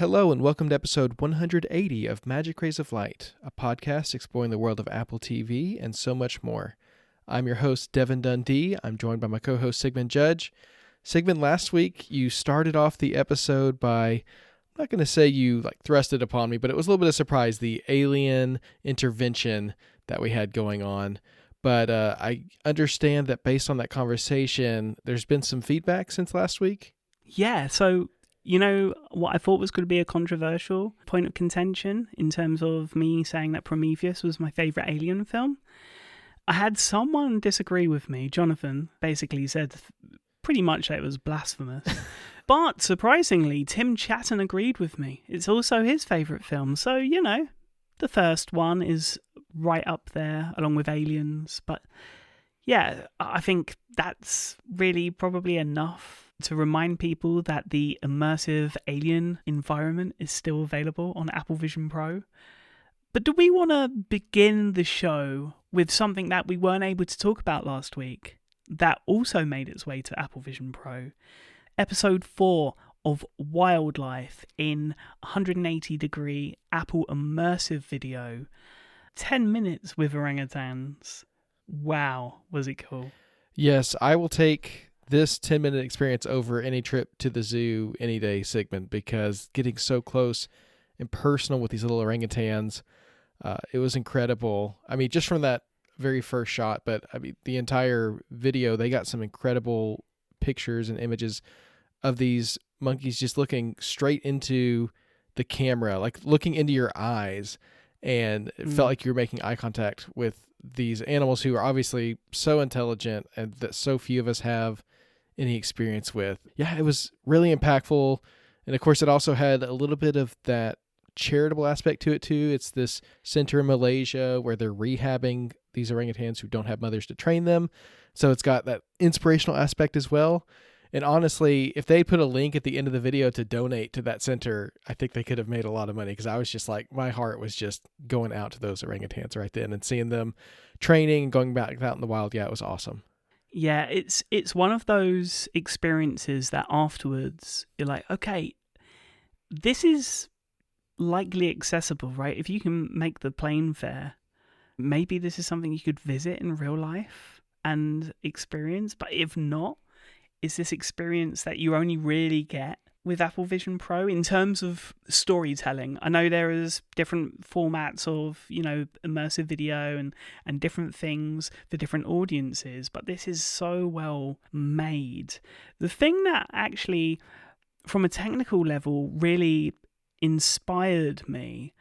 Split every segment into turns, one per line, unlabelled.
Hello and welcome to episode 180 of Magic Rays of Light, a podcast exploring the world of Apple TV and so much more. I'm your host, Devon Dundee. I'm joined by my co-host, Sigmund Judge. Sigmund, last week you started off the episode by, I'm not going to say you thrust it upon me, but it was a little bit of a surprise, the alien intervention that we had going on. But I understand that based on that conversation, there's been some feedback since last week.
Yeah, so you know what I thought was going to be a controversial point of contention in terms of me saying that Prometheus was my favourite Alien film? I had someone disagree with me. Jonathan basically said pretty much that it was blasphemous. But surprisingly, Tim Chatton agreed with me. It's also his favourite film. So, you know, the first one is right up there along with Aliens. But yeah, I think that's really probably enough to remind people that the immersive Alien environment is still available on Apple Vision Pro. But do we want to begin the show with something that we weren't able to talk about last week that also made its way to Apple Vision Pro? Episode 4 of Wildlife in 180-degree Apple immersive video. 10 minutes with orangutans. Wow, was it cool?
Yes, I will take this 10-minute experience over any trip to the zoo any day, Sigmund, because getting so close and personal with these little orangutans, it was incredible. I mean, just from that very first shot, but I mean, the entire video, they got some incredible pictures and images of these monkeys just looking straight into the camera, like looking into your eyes, and it felt like you were making eye contact with these animals who are obviously so intelligent and that so few of us have any experience with. Yeah, it was really impactful. And of course, it also had a little bit of that charitable aspect to it too. It's this center in Malaysia where they're rehabbing these orangutans who don't have mothers to train them. So it's got that inspirational aspect as well. And honestly, if they put a link at the end of the video to donate to that center, I think they could have made a lot of money, because I was just like, my heart was just going out to those orangutans right then and seeing them training and going back out in the wild. Yeah, it was awesome.
Yeah, it's one of those experiences that afterwards you're like, okay, this is likely accessible, right? If you can make the plane fare, maybe this is something you could visit in real life and experience. But if not, is this experience that you only really get with Apple Vision Pro in terms of storytelling? I know there is different formats of, you know, immersive video and different things for different audiences, but this is so well made. The thing that actually, from a technical level, really inspired me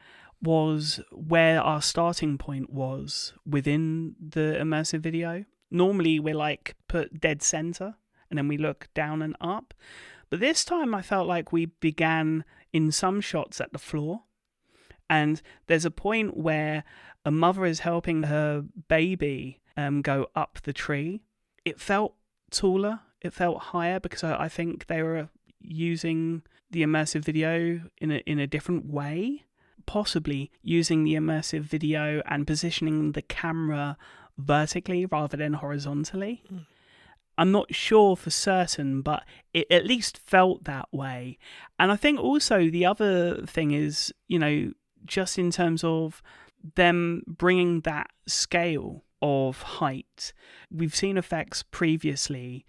was where our starting point was within the immersive video. Normally we're like put dead center and then we look down and up. But this time I felt like we began in some shots at the floor. And there's a point where a mother is helping her baby go up the tree. It felt taller, it felt higher, because I think they were using the immersive video in a different way. Possibly using the immersive video and positioning the camera vertically rather than horizontally. I'm not sure for certain, but it at least felt that way. And I think also the other thing is, you know, just in terms of them bringing that scale of height, we've seen effects previously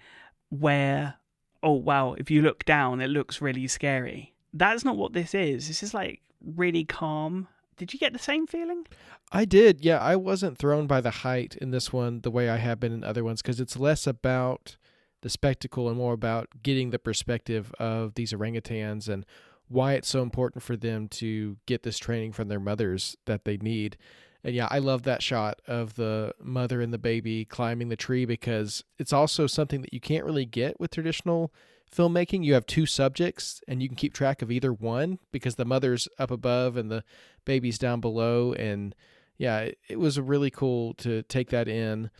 where, oh wow, if you look down, it looks really scary. That's not what this is. This is like really calm. Did you get the same feeling?
I did. Yeah, I wasn't thrown by the height in this one the way I have been in other ones, because it's less about the spectacle and more about getting the perspective of these orangutans and why it's so important for them to get this training from their mothers that they need. And yeah, I love that shot of the mother and the baby climbing the tree, because it's also something that you can't really get with traditional filmmaking. You have two subjects and you can keep track of either one, because the mother's up above and the baby's down below. And yeah, it was really cool to take that in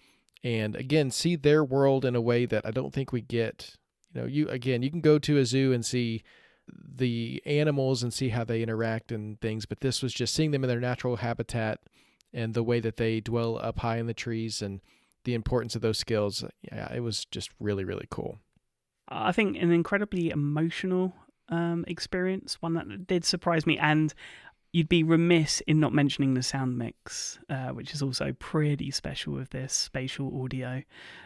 and again see their world in a way that I don't think we get. You know, you can go to a zoo and see the animals and see how they interact and things, but this was just seeing them in their natural habitat and the way that they dwell up high in the trees and the importance of those skills. Yeah, it was just really, really cool.
I think an incredibly emotional experience, one that did surprise me. And you'd be remiss in not mentioning the sound mix, which is also pretty special with this spatial audio,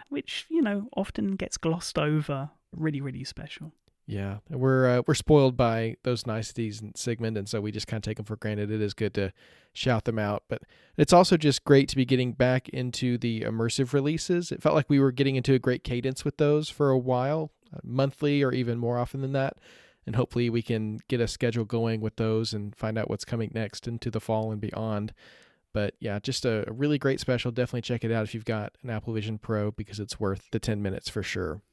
which, often gets glossed over. Really, really special.
Yeah, we're spoiled by those niceties in Sigmund, and so we just kind of take them for granted. It is good to shout them out, but it's also just great to be getting back into the immersive releases. It felt like we were getting into a great cadence with those for a while, monthly or even more often than that, and hopefully we can get a schedule going with those and find out what's coming next into the fall and beyond. But yeah, just a really great special. Definitely check it out if you've got an Apple Vision Pro, because it's worth the 10 minutes for sure.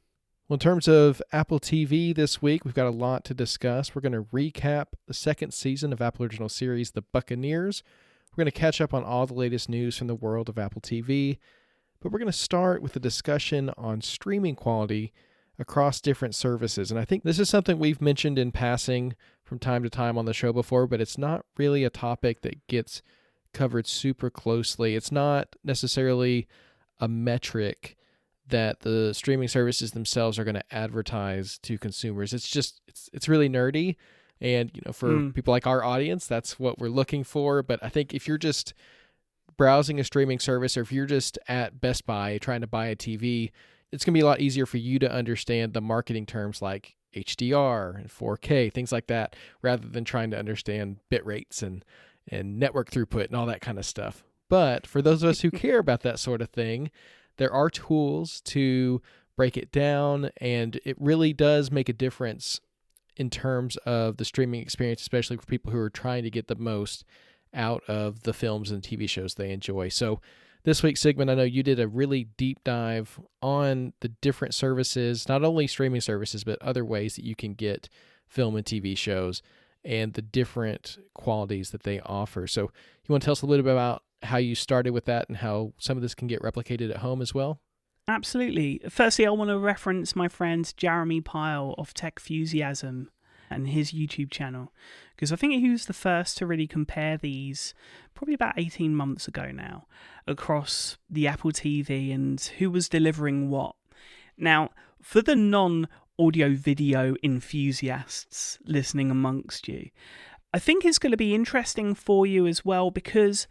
Well, in terms of Apple TV this week, we've got a lot to discuss. We're going to recap the second season of Apple Original Series, The Buccaneers. We're going to catch up on all the latest news from the world of Apple TV. But we're going to start with a discussion on streaming quality across different services. And I think this is something we've mentioned in passing from time to time on the show before, but it's not really a topic that gets covered super closely. It's not necessarily a metric that the streaming services themselves are going to advertise to consumers. It's really nerdy, and for people like our audience, that's what we're looking for. But I think if you're just browsing a streaming service, or if you're just at Best Buy trying to buy a TV, it's going to be a lot easier for you to understand the marketing terms like HDR and 4K, things like that, rather than trying to understand bit rates and network throughput and all that kind of stuff. But for those of us who care about that sort of thing, there are tools to break it down, and it really does make a difference in terms of the streaming experience, especially for people who are trying to get the most out of the films and TV shows they enjoy. So this week, Sigmund, I know you did a really deep dive on the different services, not only streaming services, but other ways that you can get film and TV shows and the different qualities that they offer. So you want to tell us a little bit about how you started with that and how some of this can get replicated at home as well?
Absolutely. Firstly, I want to reference my friend Jeremy Pyle of Tech Fusiasm and his YouTube channel, because I think he was the first to really compare these probably about 18 months ago now across the Apple TV and who was delivering what. Now, for the non-audio video enthusiasts listening amongst you, I think it's going to be interesting for you as well, because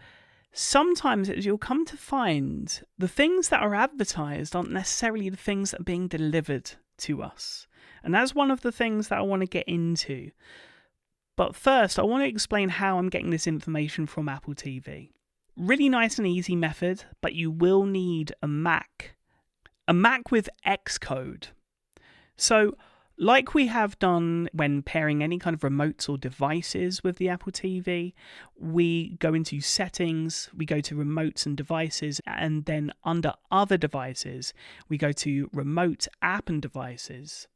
sometimes you'll come to find the things that are advertised aren't necessarily the things that are being delivered to us. And that's one of the things that I want to get into. But first, I want to explain how I'm getting this information from Apple TV. Really nice and easy method, but you will need a Mac. A Mac with Xcode. So, like we have done when pairing any kind of remotes or devices with the Apple TV, we go into settings, we go to remotes and devices, and then under other devices, we go to remote app and devices.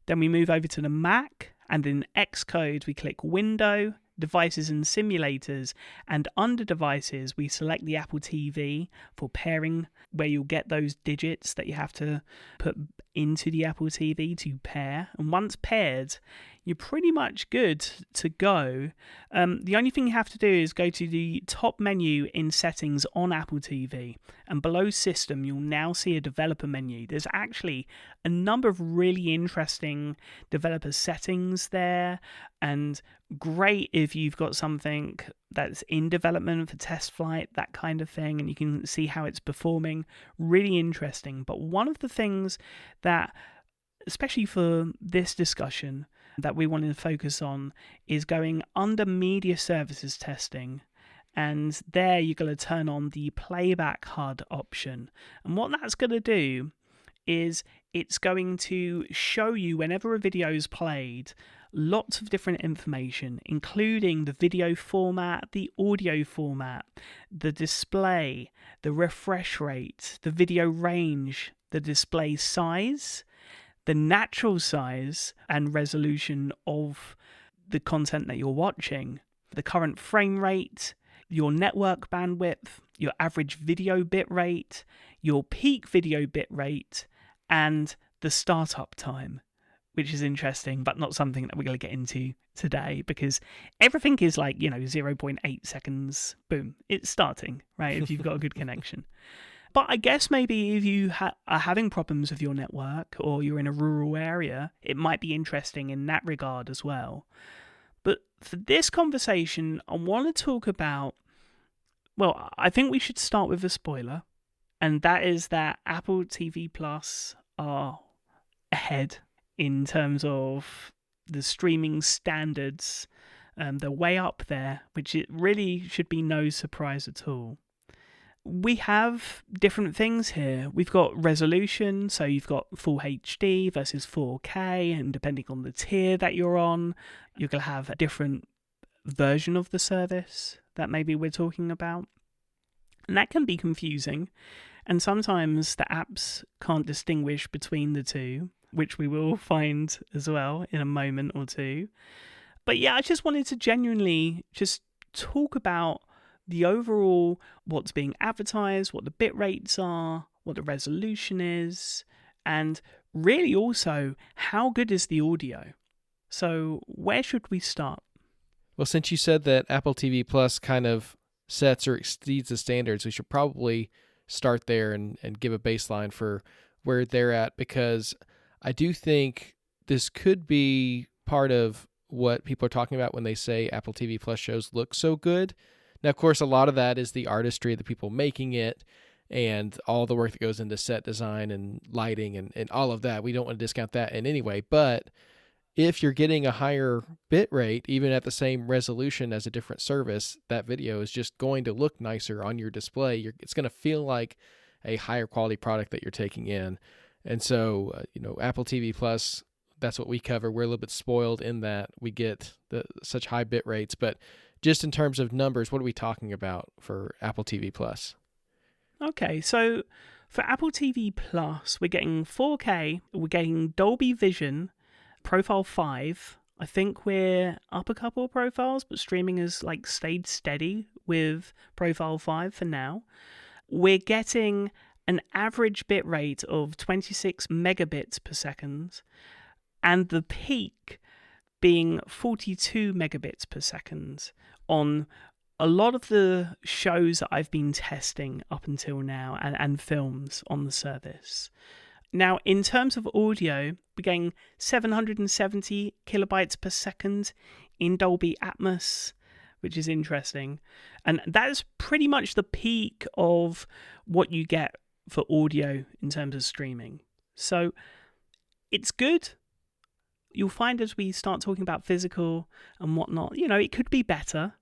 Then we move over to the Mac, and in Xcode, we click Window, Devices and Simulators, and under Devices, we select the Apple TV for pairing, where you'll get those digits that you have to put into the Apple TV to pair. And once paired, you're pretty much good to go. The only thing you have to do is go to the top menu in Settings on Apple TV, and below System, you'll now see a developer menu. There's actually a number of really interesting developer settings there, and great if you've got something that's in development for test flight, that kind of thing, and you can see how it's performing. Really interesting. But one of the things that, especially for this discussion, that we wanted to focus on is going under media services testing, and there you're going to turn on the playback HUD option. And what that's going to do is it's going to show you, whenever a video is played, lots of different information, including the video format, the audio format, the display, the refresh rate, the video range, the display size, the natural size and resolution of the content that you're watching, the current frame rate, your network bandwidth, your average video bit rate, your peak video bit rate, and the startup time, which is interesting, but not something that we're going to get into today, because everything is like, 0.8 seconds, boom, it's starting, right, if you've got a good connection. But I guess maybe if you are having problems with your network or you're in a rural area, it might be interesting in that regard as well. But for this conversation, I want to talk about, well, I think we should start with a spoiler, and that is that Apple TV Plus are ahead in terms of the streaming standards. They're way up there, which it really should be no surprise at all. We have different things here. We've got resolution, so you've got full HD versus 4K, and depending on the tier that you're on, you're going to have a different version of the service that maybe we're talking about. And that can be confusing, and sometimes the apps can't distinguish between the two, which we will find as well in a moment or two. But yeah, I just wanted to genuinely just talk about the overall, what's being advertised, what the bit rates are, what the resolution is, and really also, how good is the audio? So where should we start?
Well, since you said that Apple TV Plus kind of sets or exceeds the standards, we should probably start there and give a baseline for where they're at, because I do think this could be part of what people are talking about when they say Apple TV Plus shows look so good. Now, of course, a lot of that is the artistry of the people making it and all the work that goes into set design and lighting and all of that. We don't want to discount that in any way. But if you're getting a higher bit rate, even at the same resolution as a different service, that video is just going to look nicer on your display. It's going to feel like a higher quality product that you're taking in. And so, Apple TV Plus, that's what we cover. We're a little bit spoiled in that we get such high bit rates. But just in terms of numbers, what are we talking about for Apple TV Plus?
Okay, so for Apple TV Plus, we're getting 4K, we're getting Dolby Vision, Profile 5. I think we're up a couple of profiles, but streaming has stayed steady with Profile 5 for now. We're getting an average bit rate of 26 megabits per second, and the peak being 42 megabits per second on a lot of the shows that I've been testing up until now and films on the service. Now, in terms of audio, we're getting 770 kilobytes per second in Dolby Atmos, which is interesting. And that is pretty much the peak of what you get for audio in terms of streaming. So it's good. You'll find as we start talking about physical and whatnot, it could be better.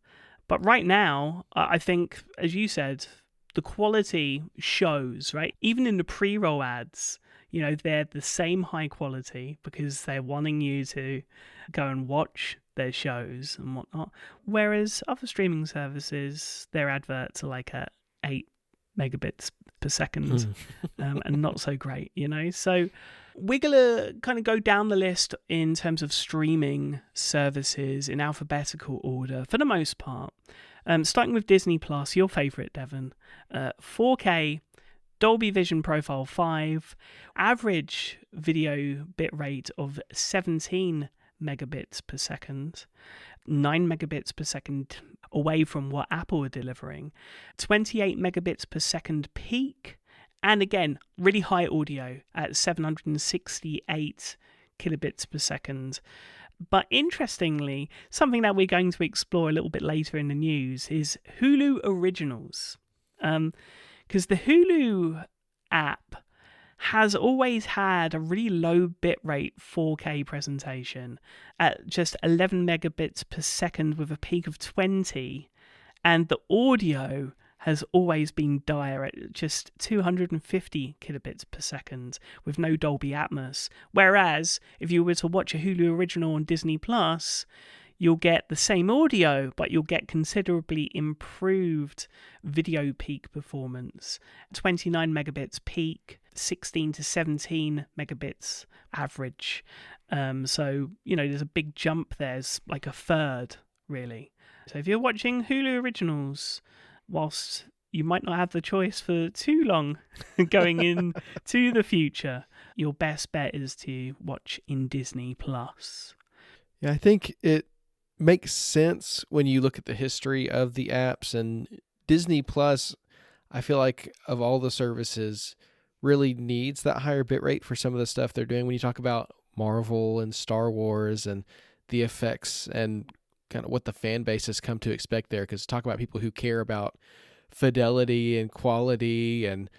But right now, I think, as you said, the quality shows, right? Even in the pre-roll ads, they're the same high quality because they're wanting you to go and watch their shows and whatnot. Whereas other streaming services, their adverts are at 8 megabits per second and not so great, So we're going to kind of go down the list in terms of streaming services in alphabetical order for the most part. Starting with Disney Plus, your favorite, Devon. 4K, Dolby Vision Profile 5, average video bit rate of 17 megabits per second, 9 megabits per second away from what Apple are delivering, 28 megabits per second peak, and again, really high audio at 768 kilobits per second. But interestingly, something that we're going to explore a little bit later in the news is Hulu Originals. Because the Hulu app has always had a really low bitrate 4K presentation at just 11 megabits per second with a peak of 20, and the audio has always been dire at just 250 kilobits per second with no Dolby Atmos. Whereas if you were to watch a Hulu original on Disney Plus, you'll get the same audio, but you'll get considerably improved video peak performance. 29 megabits peak, 16 to 17 megabits average. So, there's a big jump there. It's like a third, really. So if you're watching Hulu Originals, whilst you might not have the choice for too long going into the future, your best bet is to watch in Disney Plus.
Yeah, I think it makes sense when you look at the history of the apps, and Disney Plus, I feel like of all the services, really needs that higher bitrate for some of the stuff they're doing. When you talk about Marvel and Star Wars and the effects and kind of what the fan base has come to expect there, because talk about people who care about fidelity and quality and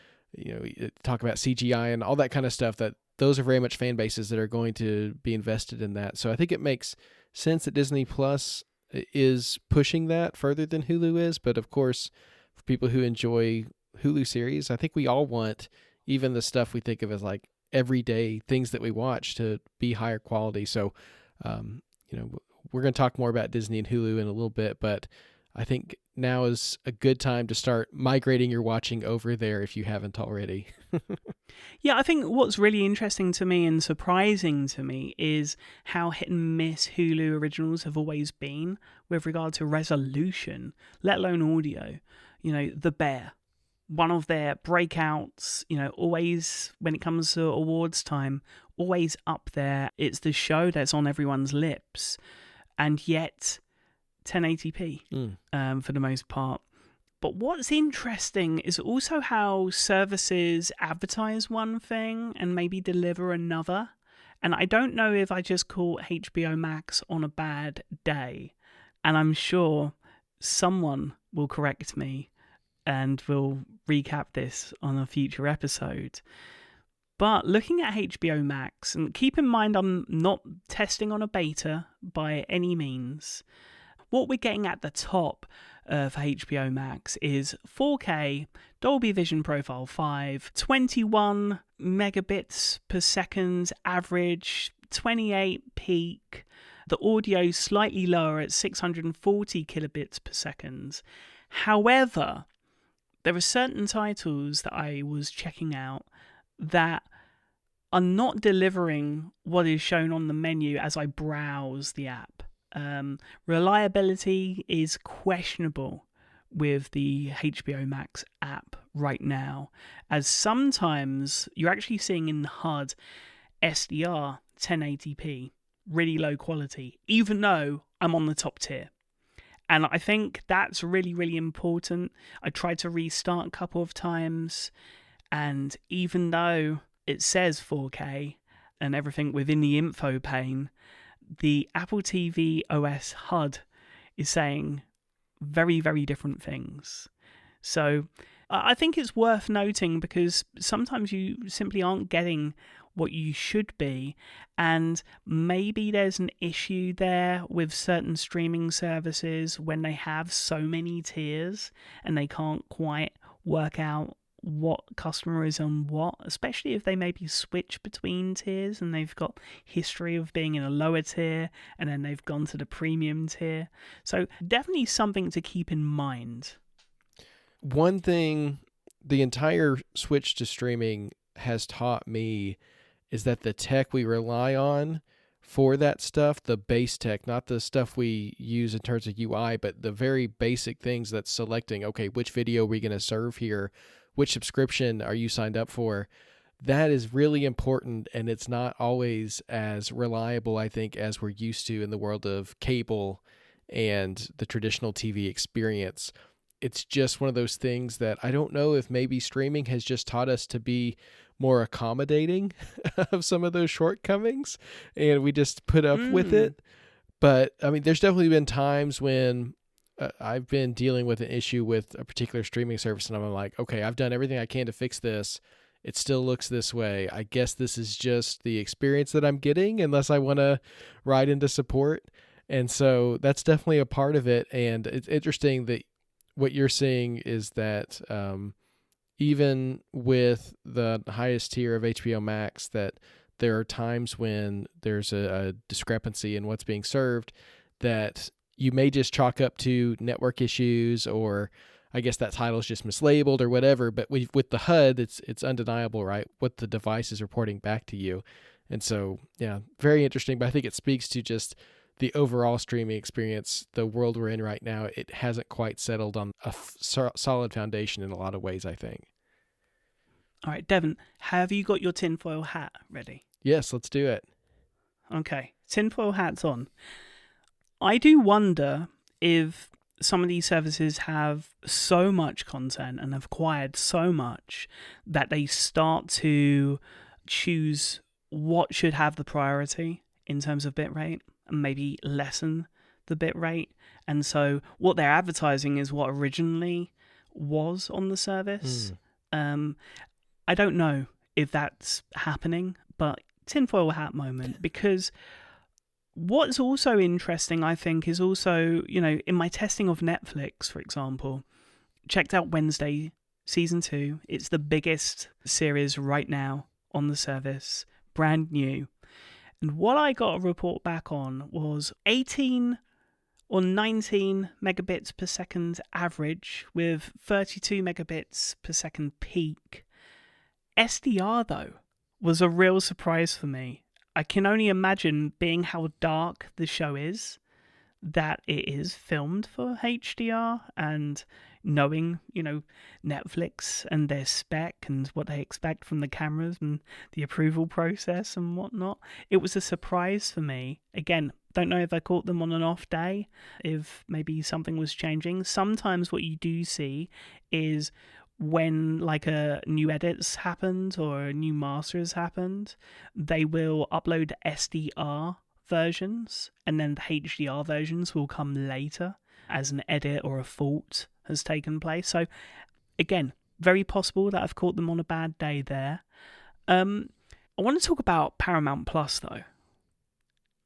talk about CGI and all that kind of stuff, that those are very much fan bases that are going to be invested in that. So I think it makes sense that Disney Plus is pushing that further than Hulu is. But of course, for people who enjoy Hulu series, I think we all want even the stuff we think of as like everyday things that we watch to be higher quality. So, we're going to talk more about Disney and Hulu in a little bit, but I think now is a good time to start migrating your watching over there if you haven't already.
Yeah, I think what's really interesting to me and surprising to me is how hit and miss Hulu originals have always been with regard to resolution, let alone audio. The Bear, one of their breakouts, always when it comes to awards time, always up there. It's the show that's on everyone's lips, and yet 1080p for the most part. But what's interesting is also how services advertise one thing and maybe deliver another. And I don't know if I just caught HBO Max on a bad day. And I'm sure someone will correct me and will recap this on a future episode. But looking at HBO Max, and keep in mind I'm not testing on a beta by any means, what we're getting at the top for HBO Max is 4K, Dolby Vision Profile 5, 21 megabits per second average, 28 peak. The audio slightly lower at 640 kilobits per second. However, there are certain titles that I was checking out that are not delivering what is shown on the menu as I browse the app. Reliability is questionable with the HBO Max app right now, as sometimes you're actually seeing in the HUD SDR 1080p, really low quality, even though I'm on the top tier. And I think that's really, really important. I tried to restart a couple of times, and even though it says 4K and everything within the info pane, the Apple TV OS HUD is saying very, very different things. So I think it's worth noting, because sometimes you simply aren't getting what you should be, and maybe there's an issue there with certain streaming services when they have so many tiers and they can't quite work out what customer is on what, especially if they maybe switch between tiers and they've got history of being in a lower tier and then they've gone to the premium tier. So definitely something to keep in mind.
One thing the entire switch to streaming has taught me is that the tech we rely on for that stuff, the base tech, not the stuff we use in terms of UI, but the very basic things that's selecting, okay, which video are we going to serve here? Which subscription are you signed up for? That is really important, and it's not always as reliable, I think, as we're used to in the world of cable and the traditional TV experience. It's just one of those things that I don't know if maybe streaming has just taught us to be more accommodating of some of those shortcomings, and we just put up with it. But I mean, there's definitely been times when I've been dealing with an issue with a particular streaming service, and I'm like, okay, I've done everything I can to fix this. It still looks this way. I guess this is just the experience that I'm getting, unless I want to ride into support. And so that's definitely a part of it. And it's interesting that what you're seeing is that even with the highest tier of HBO Max, that there are times when there's a discrepancy in what's being served that you may just chalk up to network issues, or I guess that title is just mislabeled or whatever. But with the HUD, it's undeniable, right, what the device is reporting back to you. And so, yeah, very interesting. But I think it speaks to just the overall streaming experience, the world we're in right now. It hasn't quite settled on a solid foundation in a lot of ways, I think.
All right, Devon, have you got your tinfoil hat ready?
Yes, let's do it.
Okay, tinfoil hat's on. I do wonder if some of these services have so much content and have acquired so much that they start to choose what should have the priority in terms of bitrate and maybe lessen the bitrate. And so what they're advertising is what originally was on the service. I don't know if that's happening, but tinfoil hat moment, because what's also interesting, I think, is also, in my testing of Netflix, for example, checked out Wednesday season 2. It's the biggest series right now on the service, brand new. And what I got a report back on was 18 or 19 megabits per second average with 32 megabits per second peak. SDR, though, was a real surprise for me. I can only imagine, being how dark the show is, that it is filmed for HDR, and knowing, Netflix and their spec and what they expect from the cameras and the approval process and whatnot. It was a surprise for me. Again, don't know if I caught them on an off day, if maybe something was changing. Sometimes what you do see is when like a new edit's happened or a new master has happened, they will upload SDR versions and then the HDR versions will come later as an edit or a fault has taken place. So again, very possible that I've caught them on a bad day there. I want to talk about Paramount Plus though,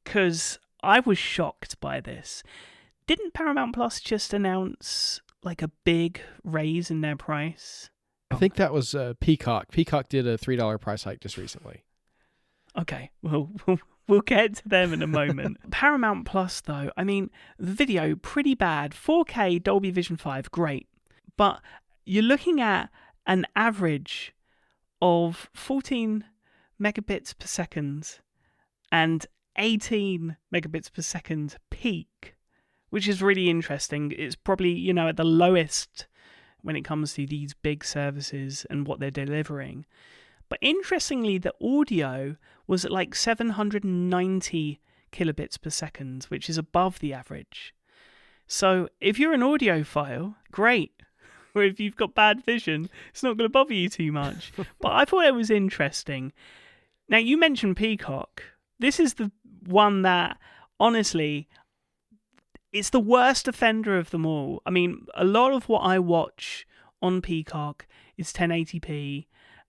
because I was shocked by this. Didn't Paramount Plus just announce like a big raise in their price?
I think that was Peacock. Peacock did a $3 price hike just recently.
Okay, well, we'll get to them in a moment. Paramount Plus, though, I mean, the video, pretty bad. 4K Dolby Vision 5, great. But you're looking at an average of 14 megabits per second and 18 megabits per second peak, which is really interesting. It's probably, at the lowest when it comes to these big services and what they're delivering. But interestingly, the audio was at like 790 kilobits per second, which is above the average. So if you're an audiophile, great. Or if you've got bad vision, it's not going to bother you too much. But I thought it was interesting. Now, you mentioned Peacock. This is the one that, honestly, it's the worst offender of them all. I mean, a lot of what I watch on Peacock is 1080p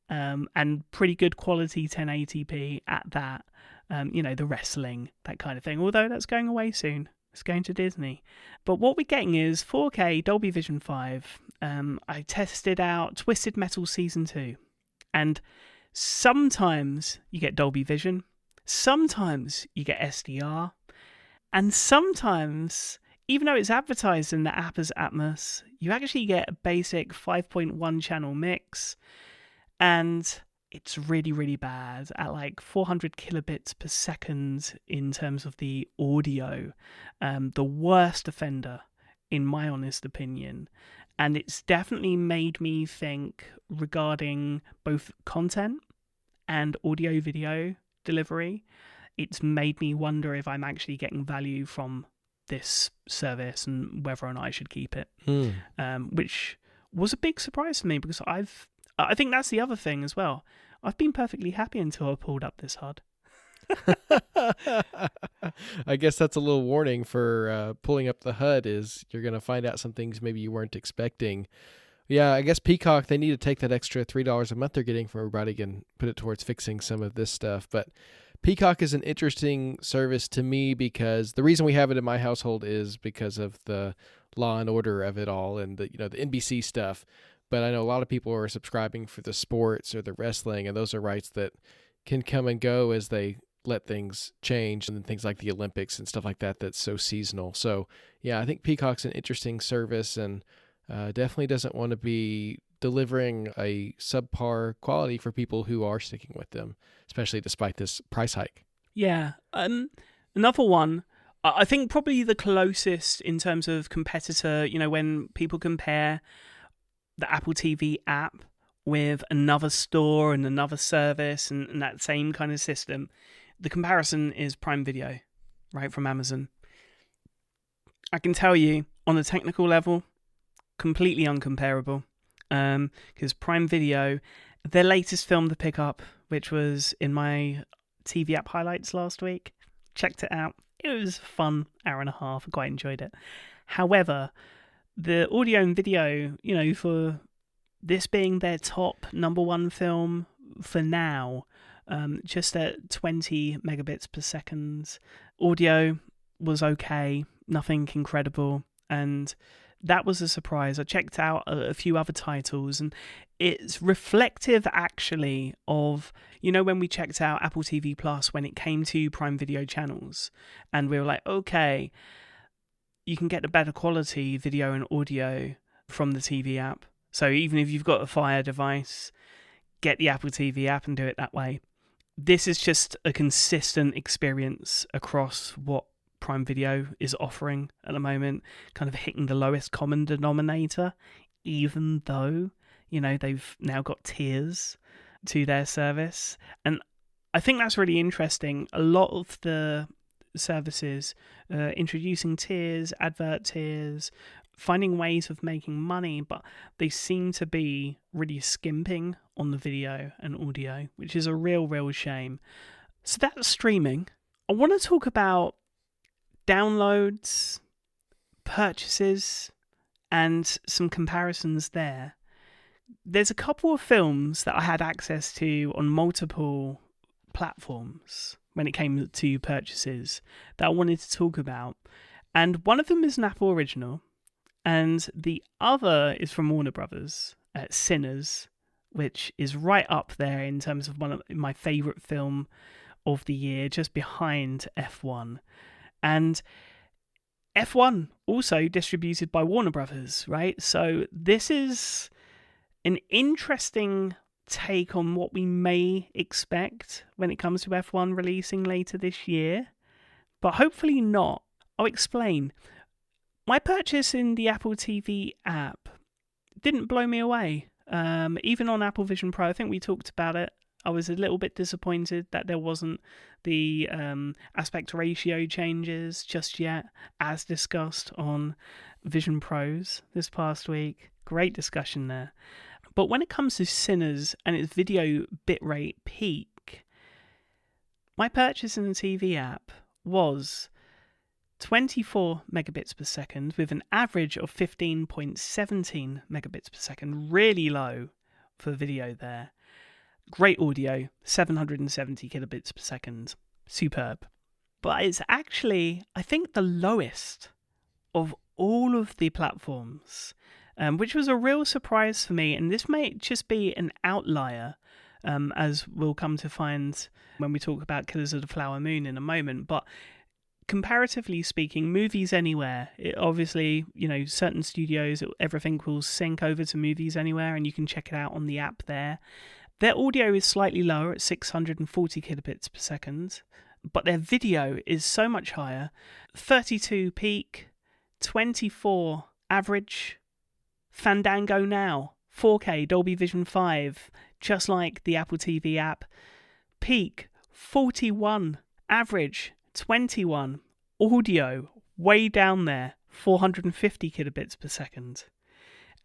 and pretty good quality 1080p at that. The wrestling, that kind of thing. Although that's going away soon. It's going to Disney. But what we're getting is 4K Dolby Vision 5. I tested out Twisted Metal Season 2. And sometimes you get Dolby Vision. Sometimes you get SDR. And sometimes, even though it's advertised in the app as Atmos, you actually get a basic 5.1 channel mix. And it's really, really bad at like 400 kilobits per second in terms of the audio. The worst offender, in my honest opinion. And it's definitely made me think regarding both content and audio video delivery. It's made me wonder if I'm actually getting value from this service and whether or not I should keep it, which was a big surprise to me because I think that's the other thing as well. I've been perfectly happy until I pulled up this HUD.
I guess that's a little warning for pulling up the HUD is you're going to find out some things maybe you weren't expecting. Yeah, I guess Peacock, they need to take that extra $3 a month they're getting from everybody and put it towards fixing some of this stuff. But Peacock is an interesting service to me because the reason we have it in my household is because of the Law and Order of it all and the NBC stuff. But I know a lot of people are subscribing for the sports or the wrestling, and those are rights that can come and go as they let things change, and things like the Olympics and stuff like that that's so seasonal. So, yeah, I think Peacock's an interesting service and definitely doesn't want to be delivering a subpar quality for people who are sticking with them, especially despite this price hike.
Yeah. Another one, I think probably the closest in terms of competitor, when people compare the Apple TV app with another store and another service and that same kind of system, the comparison is Prime Video, right, from Amazon. I can tell you, on a technical level, completely uncomparable. Because Prime Video, their latest film to pick up, which was in my TV app highlights last week, checked it out. It was a fun hour and a half. I quite enjoyed it. However, the audio and video, for this being their top number one film for now, just at 20 megabits per second. Audio was okay, nothing incredible, and that was a surprise. I checked out a few other titles, and it's reflective actually of, when we checked out Apple TV Plus when it came to Prime Video channels, and we were like, okay, you can get the better quality video and audio from the TV app. So even if you've got a Fire device, get the Apple TV app and do it that way. This is just a consistent experience across what Prime Video is offering at the moment, kind of hitting the lowest common denominator, even though, they've now got tiers to their service. And I think that's really interesting. A lot of the services introducing tiers, advert tiers, finding ways of making money, but they seem to be really skimping on the video and audio, which is a real shame. So that's streaming. I want to talk about downloads, purchases, and some comparisons there. There's a couple of films that I had access to on multiple platforms when it came to purchases that I wanted to talk about. And one of them is an Apple original, and the other is from Warner Brothers, Sinners, which is right up there in terms of one of my favourite film of the year, just behind F1. And F1 also distributed by Warner Brothers, right? So this is an interesting take on what we may expect when it comes to F1 releasing later this year, but hopefully not. I'll explain. My purchase in the Apple TV app didn't blow me away. Even on Apple Vision Pro, I think we talked about it. I was a little bit disappointed that there wasn't the aspect ratio changes just yet, as discussed on Vision Pros this past week. Great discussion there. But when it comes to Sinners and its video bitrate peak, my purchase in the TV app was 24 megabits per second with an average of 15.17 megabits per second. Really low for video there. Great audio, 770 kilobits per second. Superb. But it's actually, I think, the lowest of all of the platforms, which was a real surprise for me. And this may just be an outlier, as we'll come to find when we talk about Killers of the Flower Moon in a moment. But comparatively speaking, Movies Anywhere, obviously, certain studios, everything will sync over to Movies Anywhere, and you can check it out on the app there. Their audio is slightly lower at 640 kilobits per second, but their video is so much higher. 32 peak, 24 average. Fandango Now, 4K, Dolby Vision 5, just like the Apple TV app. Peak, 41. Average, 21. Audio, way down there, 450 kilobits per second.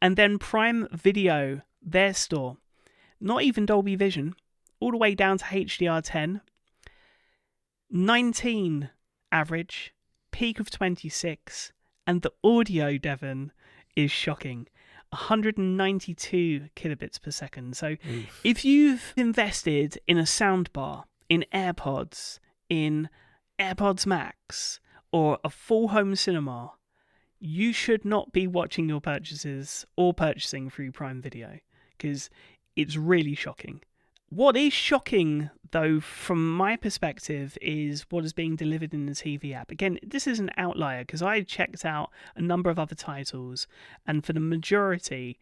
And then Prime Video, their store, not even Dolby Vision, all the way down to HDR10. 19 average, peak of 26. And the audio, Devon, is shocking. 192 kilobits per second. So if you've invested in a soundbar, in AirPods Max, or a full home cinema, you should not be watching your purchases or purchasing through Prime Video, because it's really shocking. What is shocking, though, from my perspective, is what is being delivered in the TV app. Again, this is an outlier, because I checked out a number of other titles, and for the majority,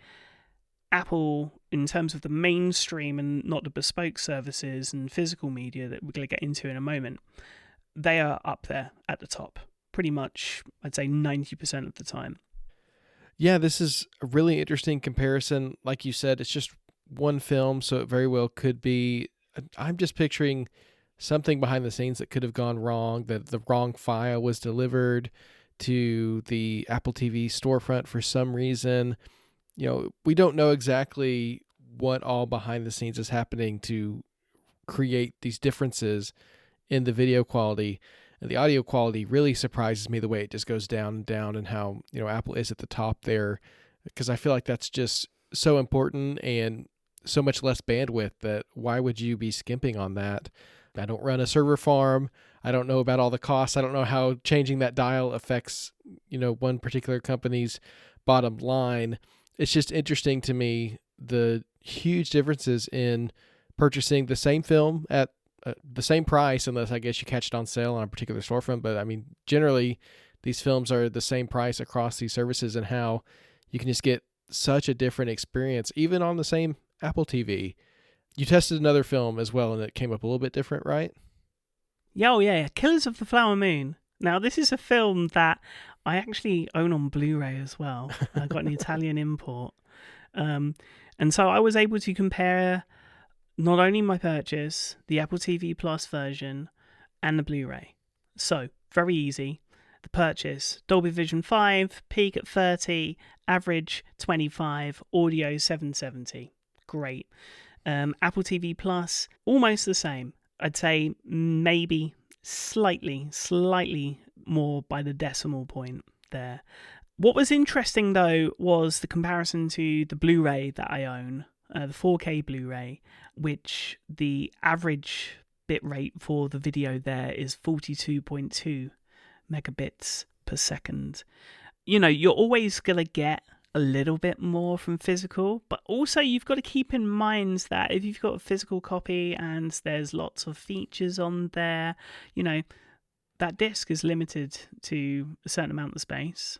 Apple, in terms of the mainstream and not the bespoke services and physical media that we're going to get into in a moment, they are up there at the top, pretty much, I'd say 90% of the time.
Yeah, this is a really interesting comparison. Like you said, it's just one film, so it very well could be, I'm just picturing something behind the scenes that could have gone wrong, that the wrong file was delivered to the Apple TV storefront for some reason. We don't know exactly what all behind the scenes is happening to create these differences in the video quality. And the audio quality really surprises me, the way it just goes down and down, and how, Apple is at the top there, because I feel like that's just so important and so much less bandwidth that why would you be skimping on that? I don't run a server farm. I don't know about all the costs. I don't know how changing that dial affects, one particular company's bottom line. It's just interesting to me, the huge differences in purchasing the same film at the same price, unless I guess you catch it on sale on a particular storefront. But I mean, generally, these films are the same price across these services, and how you can just get such a different experience, even on the same Apple TV. You tested another film as well, and it came up a little bit different, right?
Yeah, oh yeah, Killers of the Flower Moon. Now, this is a film that I actually own on Blu-ray as well. I got an Italian import. And so I was able to compare not only my purchase, the Apple TV Plus version, and the Blu-ray. So, very easy. The purchase, Dolby Vision 5, peak at 30, average 25, audio 770. Great. Apple TV Plus, almost the same. I'd say maybe slightly more by the decimal point there. What was interesting, though, was the comparison to the Blu-ray that I own, the 4K Blu-ray, which the average bitrate for the video there is 42.2 megabits per second. You're always going to get a little bit more from physical, but also you've got to keep in mind that if you've got a physical copy and there's lots of features on there, that disc is limited to a certain amount of space.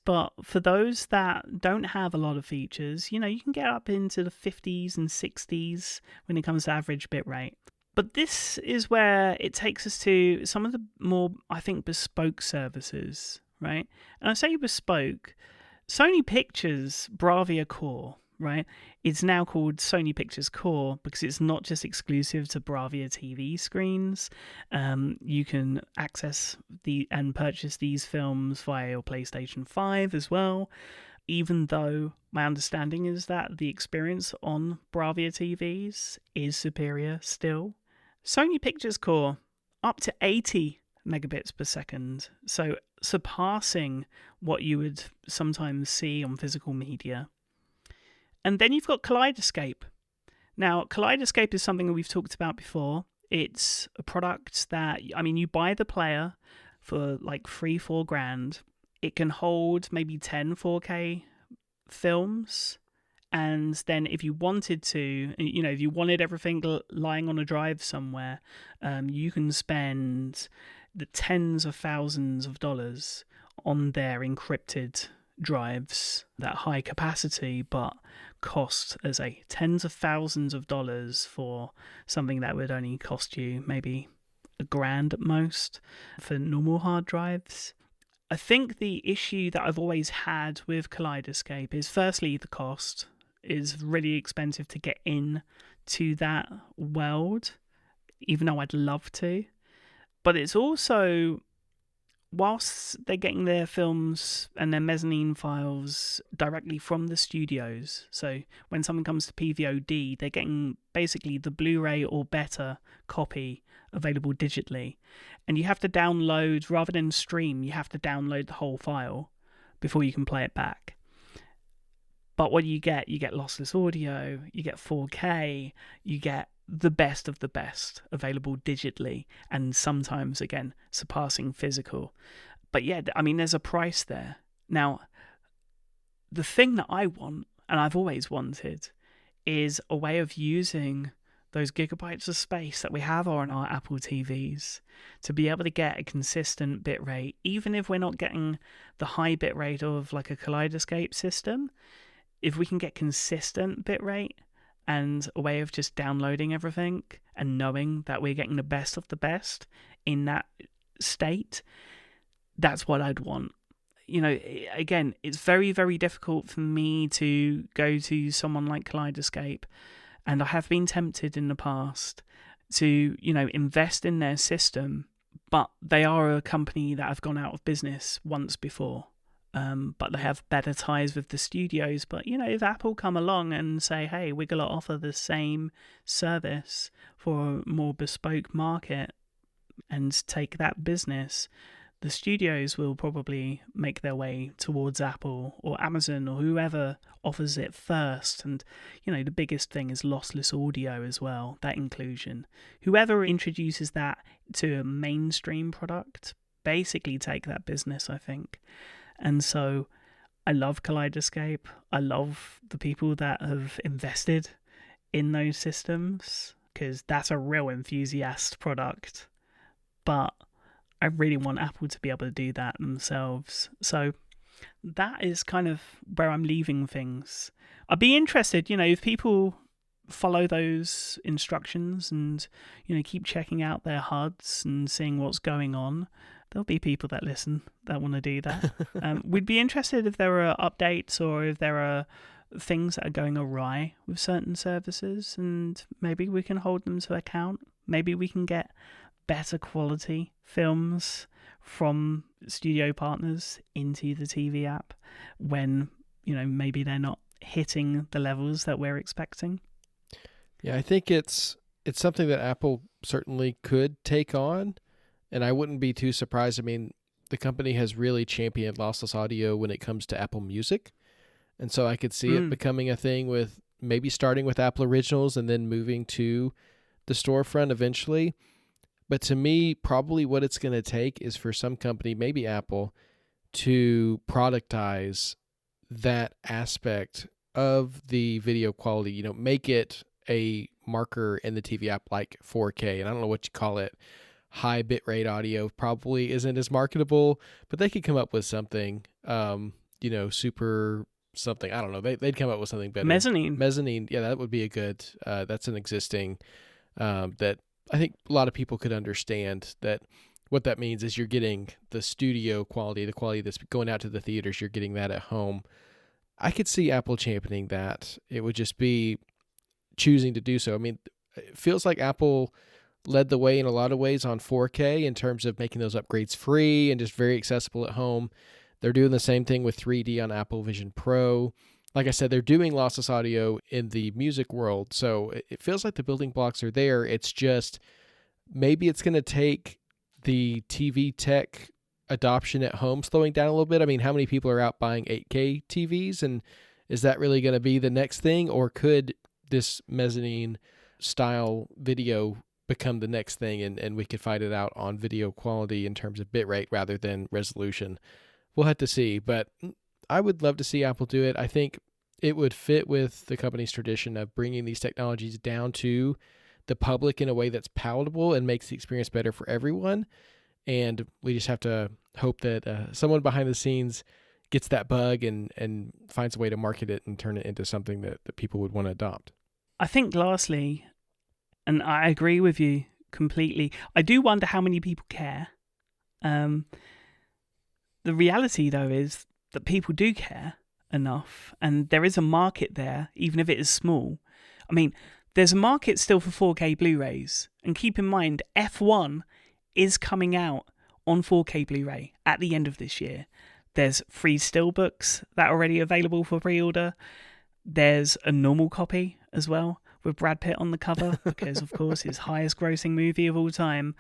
But for those that don't have a lot of features, you can get up into the 50s and 60s when it comes to average bitrate. But this is where it takes us to some of the more, I think, bespoke services, right? And I say bespoke, Sony Pictures Bravia Core, right? It's now called Sony Pictures Core because it's not just exclusive to Bravia TV screens. You can access and purchase these films via your PlayStation 5 as well, even though my understanding is that the experience on Bravia TVs is superior still. Sony Pictures Core, up to 80 megabits per second, so surpassing what you would sometimes see on physical media. And then you've got Kaleidoscape. Now, Kaleidoscape is something that we've talked about before. It's a product that, you buy the player for like $3-4 grand. It can hold maybe 10 4K films. And then if you wanted to, if you wanted everything lying on a drive somewhere, you can spend the tens of thousands of dollars on their encrypted drives, that high capacity, but cost as a tens of thousands of dollars for something that would only cost you maybe $1 grand at most for normal hard drives. I think the issue that I've always had with Kaleidoscape is, firstly, the cost is really expensive to get in to that world, even though I'd love to. But it's also, whilst they're getting their films and their mezzanine files directly from the studios, so when someone comes to PVOD, they're getting basically the Blu-ray or better copy available digitally. And you have to download, rather than stream, you have to download the whole file before you can play it back. But what you get lossless audio, you get 4K, you get the best of the best available digitally, and sometimes, again, surpassing physical. But yeah, there's a price there. Now, the thing that I want, and I've always wanted, is a way of using those gigabytes of space that we have on our Apple TVs to be able to get a consistent bitrate, even if we're not getting the high bitrate of like a Kaleidoscape system. If we can get consistent bitrate and a way of just downloading everything and knowing that we're getting the best of the best in that state, that's what I'd want. Again, it's very, very difficult for me to go to someone like Kaleidoscape, and I have been tempted in the past to, invest in their system, but they are a company that have gone out of business once before. But they have better ties with the studios. But, if Apple come along and say, hey, we're going to offer the same service for a more bespoke market and take that business, the studios will probably make their way towards Apple or Amazon or whoever offers it first. And, the biggest thing is lossless audio as well, that inclusion. Whoever introduces that to a mainstream product, basically take that business, I think. And so I love Kaleidoscape. I love the people that have invested in those systems, because that's a real enthusiast product. But I really want Apple to be able to do that themselves. So that is kind of where I'm leaving things. I'd be interested, if people follow those instructions and, keep checking out their HUDs and seeing what's going on. There'll be people that listen that want to do that. We'd be interested if there are updates or if there are things that are going awry with certain services, and maybe we can hold them to account. Maybe we can get better quality films from studio partners into the TV app when, maybe they're not hitting the levels that we're expecting.
Yeah, I think it's something that Apple certainly could take on. And I wouldn't be too surprised. I mean, the company has really championed lossless audio when it comes to Apple Music. And so I could see it becoming a thing with maybe starting with Apple Originals and then moving to the storefront eventually. But to me, probably what it's going to take is for some company, maybe Apple, to productize that aspect of the video quality, make it a marker in the TV app like 4K. And I don't know what you call it. High bitrate audio probably isn't as marketable, but they could come up with something, super something. I don't know. They'd come up with something better. Mezzanine. Yeah, that would be a good, that's an existing, that I think a lot of people could understand that what that means is you're getting the studio quality, the quality that's going out to the theaters, you're getting that at home. I could see Apple championing that. It would just be choosing to do so. I mean, it feels like Apple led the way in a lot of ways on 4K in terms of making those upgrades free and just very accessible at home. They're doing the same thing with 3D on Apple Vision Pro. Like I said, they're doing lossless audio in the music world. So it feels like the building blocks are there. It's just maybe it's going to take the TV tech adoption at home slowing down a little bit. I mean, how many people are out buying 8K TVs? And is that really going to be the next thing? Or could this mezzanine style video become the next thing, and we could fight it out on video quality in terms of bitrate rather than resolution? We'll have to see, but I would love to see Apple do it. I think it would fit with the company's tradition of bringing these technologies down to the public in a way that's palatable and makes the experience better for everyone. And we just have to hope that someone behind the scenes gets that bug and finds a way to market it and turn it into something that people would want to adopt.
I think lastly, and I agree with you completely, I do wonder how many people care. The reality, though, is that people do care enough, and there is a market there, even if it is small. I mean, there's a market still for 4K Blu-rays, and keep in mind, F1 is coming out on 4K Blu-ray at the end of this year. There's free steelbooks that are already available for pre-order. There's a normal copy as well, with Brad Pitt on the cover, because, of course, his highest grossing movie of all time.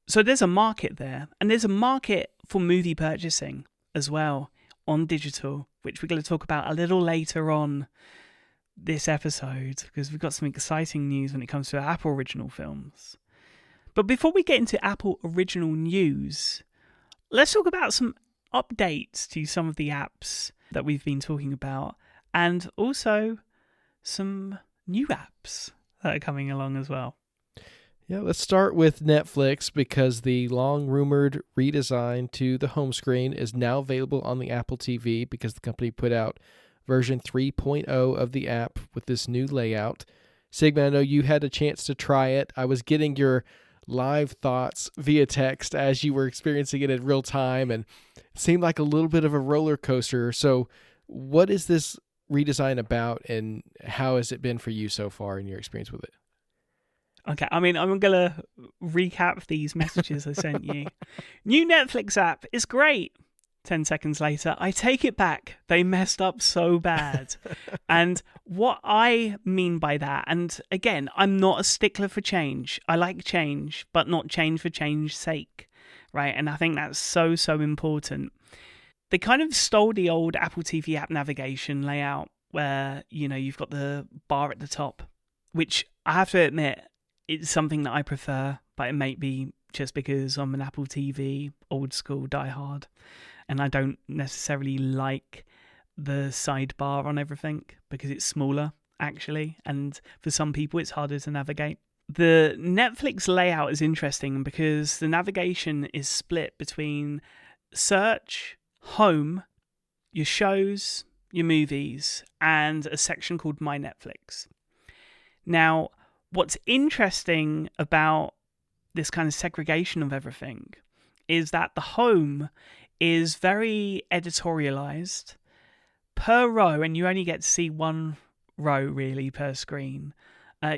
So there's a market there. And there's a market for movie purchasing as well on digital, which we're going to talk about a little later on this episode, because we've got some exciting news when it comes to Apple original films. But before we get into Apple original news, let's talk about some updates to some of the apps that we've been talking about, and also some new apps that are coming along as well.
Yeah, let's start with Netflix, because the long-rumored redesign to the home screen is now available on the Apple TV, because the company put out version 3.0 of the app with this new layout. Sigmund, I know you had a chance to try it. I was getting your live thoughts via text as you were experiencing it in real time, and it seemed like a little bit of a roller coaster. So what is this redesign about, and how has it been for you so far in your experience with it?
Okay, I mean, I'm going to recap these messages I sent you. New Netflix app is great. 10 seconds later, I take it back. They messed up so bad. And what I mean by that, and again, I'm not a stickler for change. I like change, but not change for change's sake, right? And I think that's so, so important. They kind of stole the old Apple TV app navigation layout where, you've got the bar at the top, which I have to admit, it's something that I prefer, but it may be just because I'm an Apple TV old school diehard, and I don't necessarily like the sidebar on everything because it's smaller, actually, and for some people it's harder to navigate. The Netflix layout is interesting because the navigation is split between search, home, your shows, your movies, and a section called My Netflix. Now, what's interesting about this kind of segregation of everything is that the home is very editorialized per row, and you only get to see one row really per screen.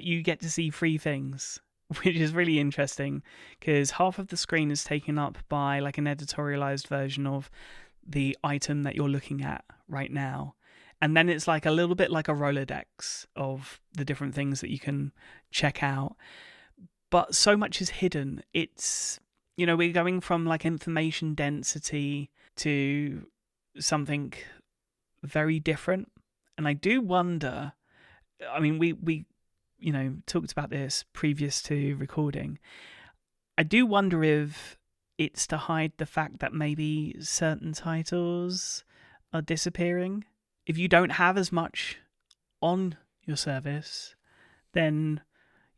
You get to see 3 things, which is really interesting because half of the screen is taken up by like an editorialized version of the item that you're looking at right now. And then it's like a little bit like a Rolodex of the different things that you can check out. But so much is hidden. It's, we're going from like information density to something very different. And I do wonder, I mean, we talked about this previous to recording. I do wonder if it's to hide the fact that maybe certain titles are disappearing. If you don't have as much on your service, then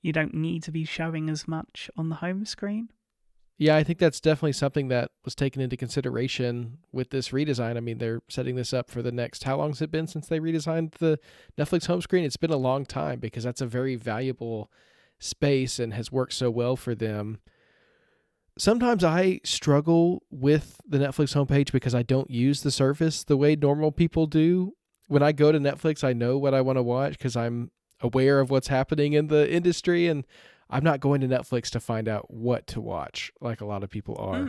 you don't need to be showing as much on the home screen.
Yeah, I think that's definitely something that was taken into consideration with this redesign. I mean, they're setting this up for the next, how long has it been since they redesigned the Netflix home screen? It's been a long time because that's a very valuable space and has worked so well for them. Sometimes I struggle with the Netflix homepage because I don't use the service the way normal people do. When I go to Netflix, I know what I want to watch because I'm aware of what's happening in the industry, and I'm not going to Netflix to find out what to watch like a lot of people are.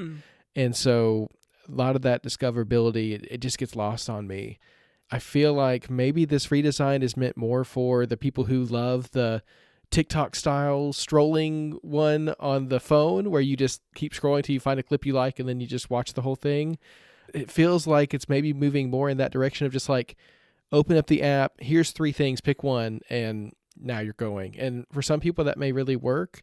And so a lot of that discoverability, it just gets lost on me. I feel like maybe this redesign is meant more for the people who love the TikTok style strolling one on the phone where you just keep scrolling till you find a clip you like and then you just watch the whole thing. It feels like it's maybe moving more in that direction of just like, open up the app, here's 3 things, pick one, and now you're going. And for some people that may really work.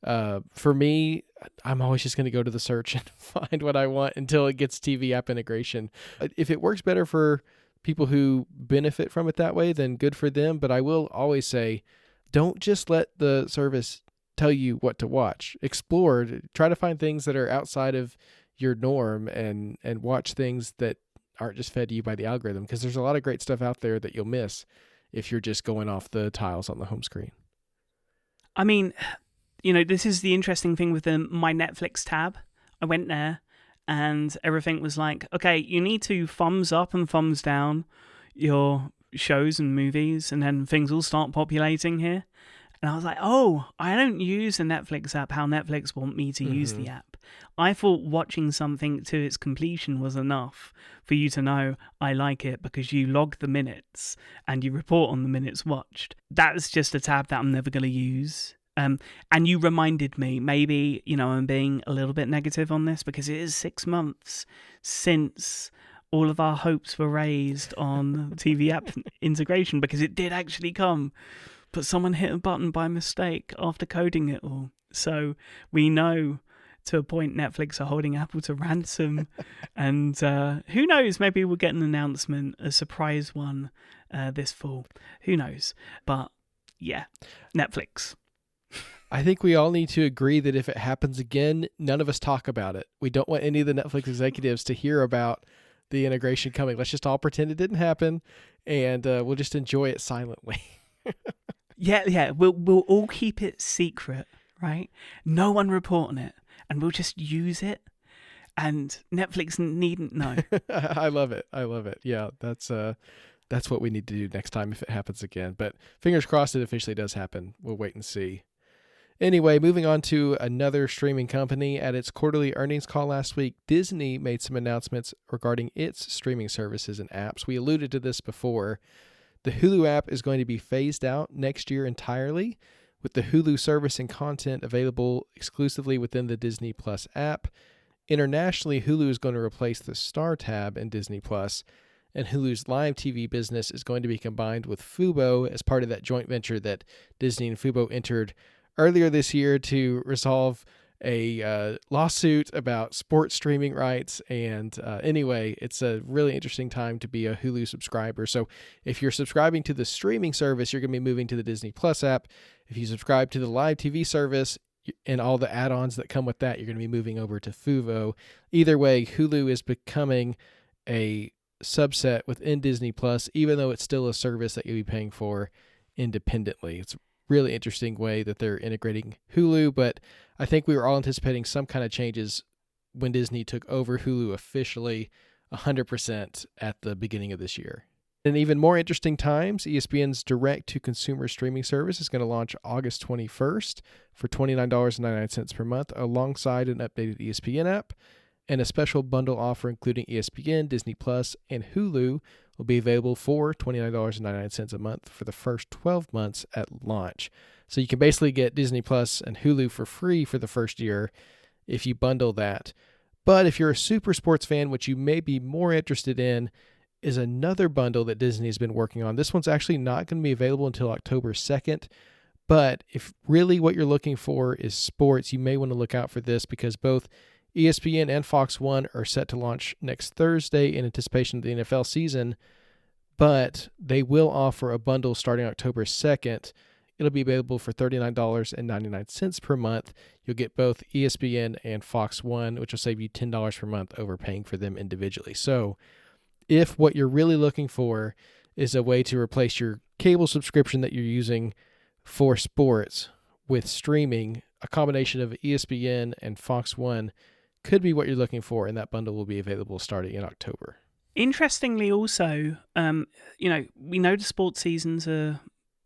For me, I'm always just going to go to the search and find what I want until it gets TV app integration. If it works better for people who benefit from it that way, then good for them. But I will always say, don't just let the service tell you what to watch. Explore, try to find things that are outside of your norm and watch things that aren't just fed to you by the algorithm, because there's a lot of great stuff out there that you'll miss if you're just going off the tiles on the home screen.
I mean, this is the interesting thing with the My Netflix tab. I went there and everything was like, okay, you need to thumbs up and thumbs down your shows and movies, and then things will start populating here. And I was like, oh, I don't use the Netflix app how Netflix want me to use the app. I thought watching something to its completion was enough for you to know I like it because you log the minutes and you report on the minutes watched. That's just a tab that I'm never going to use. And you reminded me, maybe, I'm being a little bit negative on this because it is 6 months since all of our hopes were raised on TV app integration, because it did actually come. But someone hit a button by mistake after coding it all. So we know to a point Netflix are holding Apple to ransom. And who knows, maybe we'll get an announcement, a surprise one this fall. Who knows? But yeah, Netflix.
I think we all need to agree that if it happens again, none of us talk about it. We don't want any of the Netflix executives to hear about the integration coming. Let's just all pretend it didn't happen, and we'll just enjoy it silently.
Yeah. We'll all keep it secret, right? No one reporting it, and we'll just use it, and Netflix needn't know.
I love it. Yeah, that's what we need to do next time if it happens again. But fingers crossed it officially does happen. We'll wait and see. Anyway, moving on to another streaming company. At its quarterly earnings call last week, Disney made some announcements regarding its streaming services and apps. We alluded to this before. The Hulu app is going to be phased out next year entirely, with the Hulu service and content available exclusively within the Disney Plus app. Internationally, Hulu is going to replace the Star tab in Disney Plus, and Hulu's live TV business is going to be combined with Fubo as part of that joint venture that Disney and Fubo entered earlier this year to resolve a lawsuit about sports streaming rights. And anyway, it's a really interesting time to be a Hulu subscriber. So if you're subscribing to the streaming service, you're going to be moving to the Disney Plus app. If you subscribe to the live TV service and all the add-ons that come with that, you're going to be moving over to Fubo. Either way, Hulu is becoming a subset within Disney Plus, even though it's still a service that you'll be paying for independently. It's really interesting way that they're integrating Hulu, but I think we were all anticipating some kind of changes when Disney took over Hulu officially 100% at the beginning of this year. In even more interesting times, ESPN's direct-to-consumer streaming service is going to launch August 21st for $29.99 per month, alongside an updated ESPN app, and a special bundle offer including ESPN, Disney Plus, and Hulu will be available for $29.99 a month for the first 12 months at launch. So you can basically get Disney Plus and Hulu for free for the first year if you bundle that. But if you're a super sports fan, what you may be more interested in is another bundle that Disney has been working on. This one's actually not going to be available until October 2nd. But if really what you're looking for is sports, you may want to look out for this, because both ESPN and Fox One are set to launch next Thursday in anticipation of the NFL season, but they will offer a bundle starting October 2nd. It'll be available for $39.99 per month. You'll get both ESPN and Fox One, which will save you $10 per month over paying for them individually. So if what you're really looking for is a way to replace your cable subscription that you're using for sports with streaming, a combination of ESPN and Fox One could be what you're looking for, and that bundle will be available starting in October.
Interestingly, also, we know the sports seasons are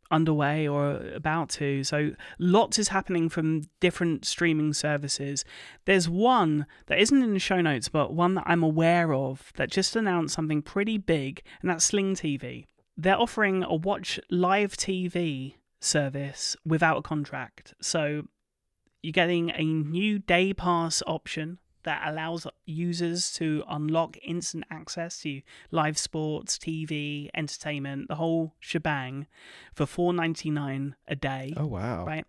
underway or about to, so lots is happening from different streaming services. There's one that isn't in the show notes, but one that I'm aware of that just announced something pretty big, and that's Sling TV. They're offering a watch live TV service without a contract. So you're getting a new day pass option that allows users to unlock instant access to live sports, TV, entertainment, the whole shebang for $4.99 a day.
Oh, wow.
Right?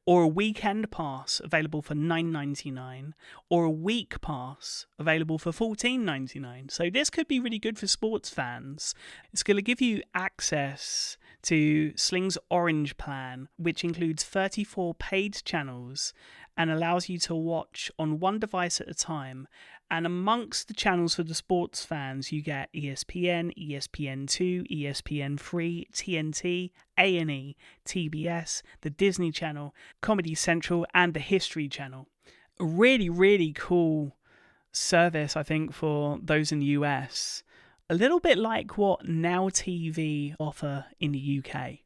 Or a weekend pass available for $9.99, or a week pass available for $14.99. So this could be really good for sports fans. It's going to give you access to Sling's Orange plan, which includes 34 paid channels and allows you to watch on one device at a time. And amongst the channels for the sports fans, you get ESPN, ESPN2, ESPN3, TNT, A&E, TBS, the Disney Channel, Comedy Central, and the History Channel. A really, really cool service, I think, for those in the US. A little bit like what Now TV offer in the UK.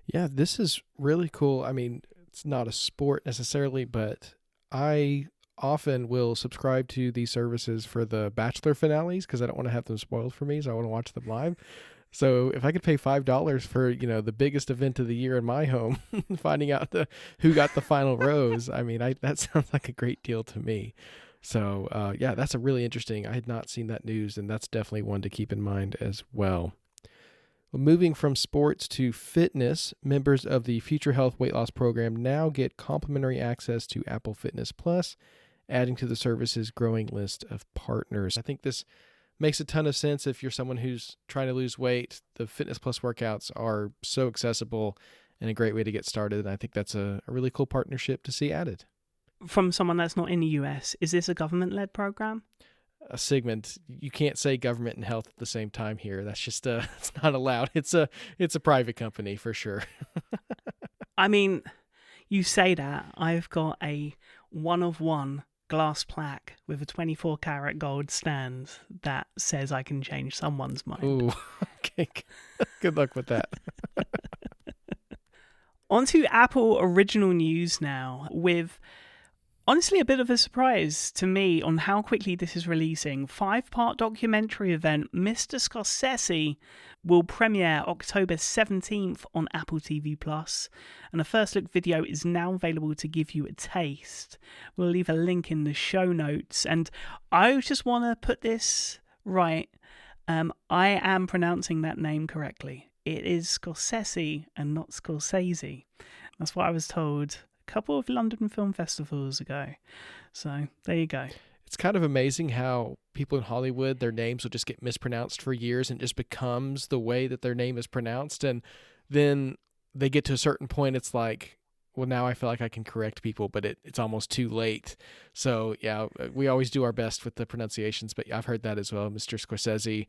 Yeah, this is really cool. I mean, it's not a sport necessarily, but I often will subscribe to these services for the Bachelor finales because I don't want to have them spoiled for me, so I want to watch them live. So if I could pay $5 for, the biggest event of the year in my home, finding out who got the final rose, I mean, that sounds like a great deal to me. So yeah, that's a really interesting. I had not seen that news, and that's definitely one to keep in mind as well. Well, moving from sports to fitness, members of the Future Health Weight Loss Program now get complimentary access to Apple Fitness Plus, adding to the service's growing list of partners. I think this makes a ton of sense if you're someone who's trying to lose weight. The Fitness Plus workouts are so accessible and a great way to get started, and I think that's a really cool partnership to see added.
From someone that's not in the US, is this a government-led program?
Sigmund, you can't say government and health at the same time here. That's just it's not allowed. It's a private company for sure.
I mean, you say that. I've got a 1-of-1 glass plaque with a 24-karat gold stand that says I can change someone's mind.
Ooh, okay. Good luck with that.
On to Apple original news now, with honestly a bit of a surprise to me on how quickly this is releasing. 5-part documentary event Mr. Scorsese will premiere October 17th on Apple TV Plus, and a first look video is now available to give you a taste. We'll leave a link in the show notes, and I just want to put this right. I am pronouncing that name correctly. It is Scorsese and not Scorsese. That's what I was told a couple of London film festivals ago. So there you go.
It's kind of amazing how people in Hollywood, their names will just get mispronounced for years and it just becomes the way that their name is pronounced. And then they get to a certain point, it's like, well, now I feel like I can correct people, but it's almost too late. So, yeah, we always do our best with the pronunciations, but I've heard that as well, Mr. Scorsese.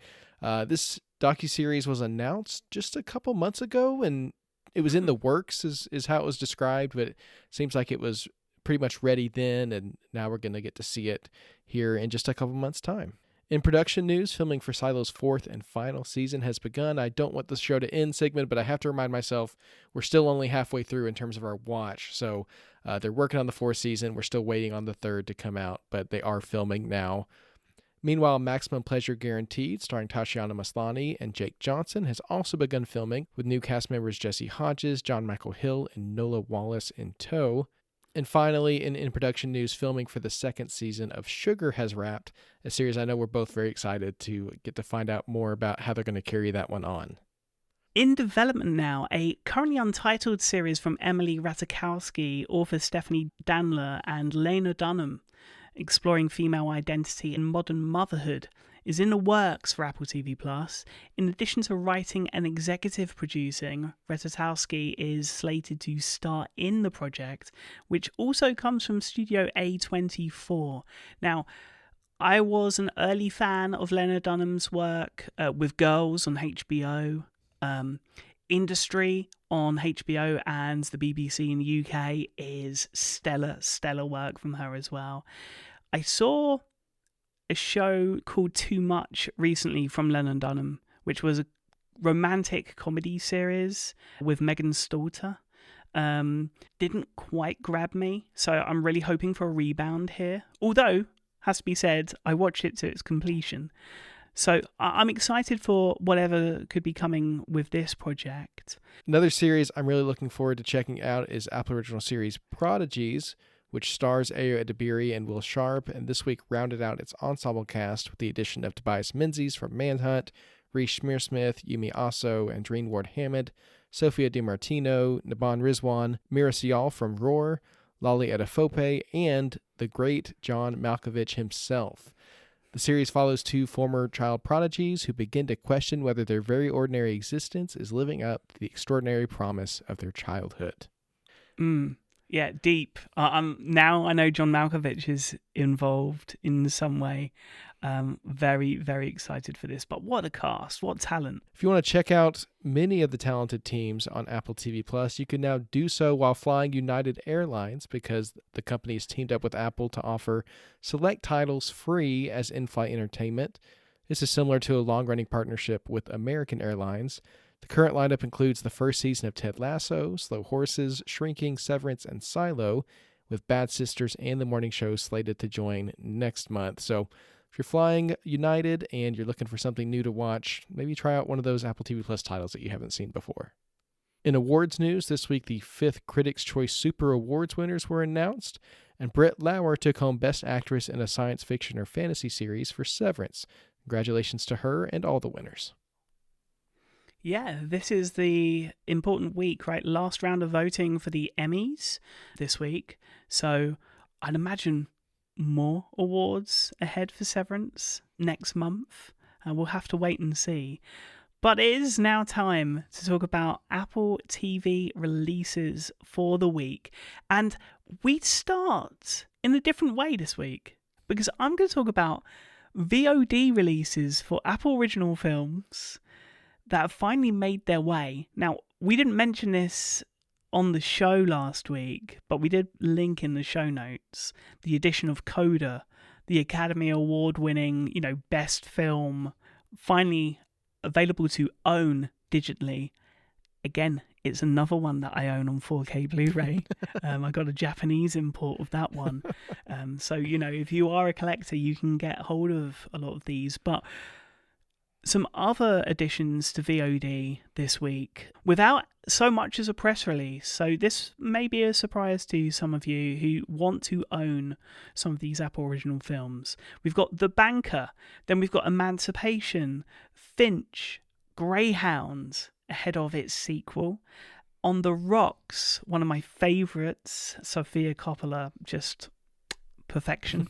This docuseries was announced just a couple months ago, and it was in the works is how it was described, but it seems like it was pretty much ready then, and now we're going to get to see it here in just a couple months' time. In production news, filming for Silo's 4th and final season has begun. I don't want the show to end, Sigmund, but I have to remind myself we're still only halfway through in terms of our watch. So they're working on the 4th season. We're still waiting on the 3rd to come out, but they are filming now. Meanwhile, Maximum Pleasure Guaranteed, starring Tatiana Maslany and Jake Johnson, has also begun filming, with new cast members Jesse Hodges, John Michael Hill, and Nola Wallace in tow. And finally, in production news, filming for the 2nd season of Sugar has wrapped, a series I know we're both very excited to get to find out more about how they're going to carry that one on.
In development now, a currently untitled series from Emily Ratajkowski, author Stephanie Danler, and Lena Dunham, exploring female identity and modern motherhood, is in the works for Apple TV Plus. In addition to writing and executive producing, Ratajkowski is slated to star in the project, which also comes from Studio A24. Now, I was an early fan of Lena Dunham's work with Girls on HBO, Industry on HBO, and the BBC in the UK is stellar work from her as well. I saw a show called Too Much recently from Lena Dunham, which was a romantic comedy series with Megan Stalter. Didn't quite grab me, so I'm really hoping for a rebound here. Although, has to be said, I watched it to its completion. So I'm excited for whatever could be coming with this project.
Another series I'm really looking forward to checking out is Apple Original Series Prodigies, which stars Ayo Edebiri and Will Sharp, and this week rounded out its ensemble cast with the addition of Tobias Menzies from Manhunt, Reese Schmiersmith, Yumi Aso, Andreen Ward-Hammond, Sophia DiMartino, Naban Rizwan, Mira Sial from Roar, Lali Adefope, and the great John Malkovich himself. The series follows 2 former child prodigies who begin to question whether their very ordinary existence is living up to the extraordinary promise of their childhood.
Yeah, deep. Now I know John Malkovich is involved in some way. Very, very excited for this. But what a cast, what talent.
If you want to check out many of the talented teams on Apple TV Plus, you can now do so while flying United Airlines, because the company has teamed up with Apple to offer select titles free as in-flight entertainment. This is similar to a long-running partnership with American Airlines. The current lineup includes the first season of Ted Lasso, Slow Horses, Shrinking, Severance, and Silo, with Bad Sisters and The Morning Show slated to join next month. So if you're flying United and you're looking for something new to watch, maybe try out one of those Apple TV Plus titles that you haven't seen before. In awards news, this week the 5th Critics' Choice Super Awards winners were announced, and Britt Lauer took home Best Actress in a Science Fiction or Fantasy Series for Severance. Congratulations to her and all the winners.
Yeah, this is the important week, right? Last round of voting for the Emmys this week. So I'd imagine more awards ahead for Severance next month. We'll have to wait and see. But it is now time to talk about Apple TV releases for the week. And we start in a different way this week, because I'm going to talk about VOD releases for Apple original films that have finally made their way. Now, we didn't mention this on the show last week, but we did link in the show notes the addition of Coda, the Academy Award-winning, best film, finally available to own digitally again, it's another one that I own on 4K Blu-ray. I got a Japanese import of that one. So, if you are a collector, you can get hold of a lot of these. But some other additions to VOD this week without so much as a press release. So this may be a surprise to some of you who want to own some of these Apple original films. We've got The Banker, then we've got Emancipation, Finch, Greyhound, ahead of its sequel. On the Rocks, one of my favourites, Sofia Coppola, just perfection.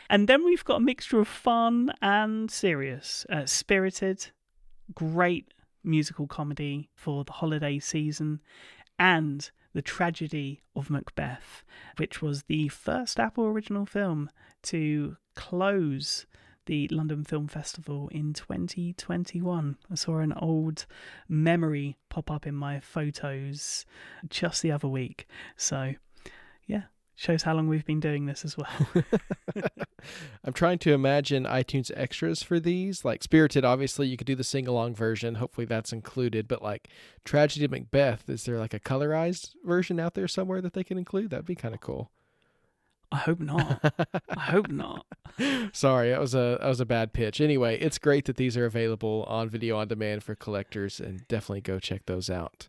And then we've got a mixture of fun and serious. Spirited, great musical comedy for the holiday season, and The Tragedy of Macbeth, which was the first Apple original film to close the London Film Festival in 2021. I saw an old memory pop up in my photos just the other week. So, yeah, shows how long we've been doing this as well.
I'm trying to imagine iTunes extras for these. Like Spirited, obviously, you could do the sing-along version. Hopefully that's included. But like Tragedy of Macbeth, is there like a colorized version out there somewhere that they can include? That'd be kind of cool.
I hope not. I hope not.
Sorry, that was a bad pitch. Anyway, it's great that these are available on video on demand for collectors, and definitely go check those out.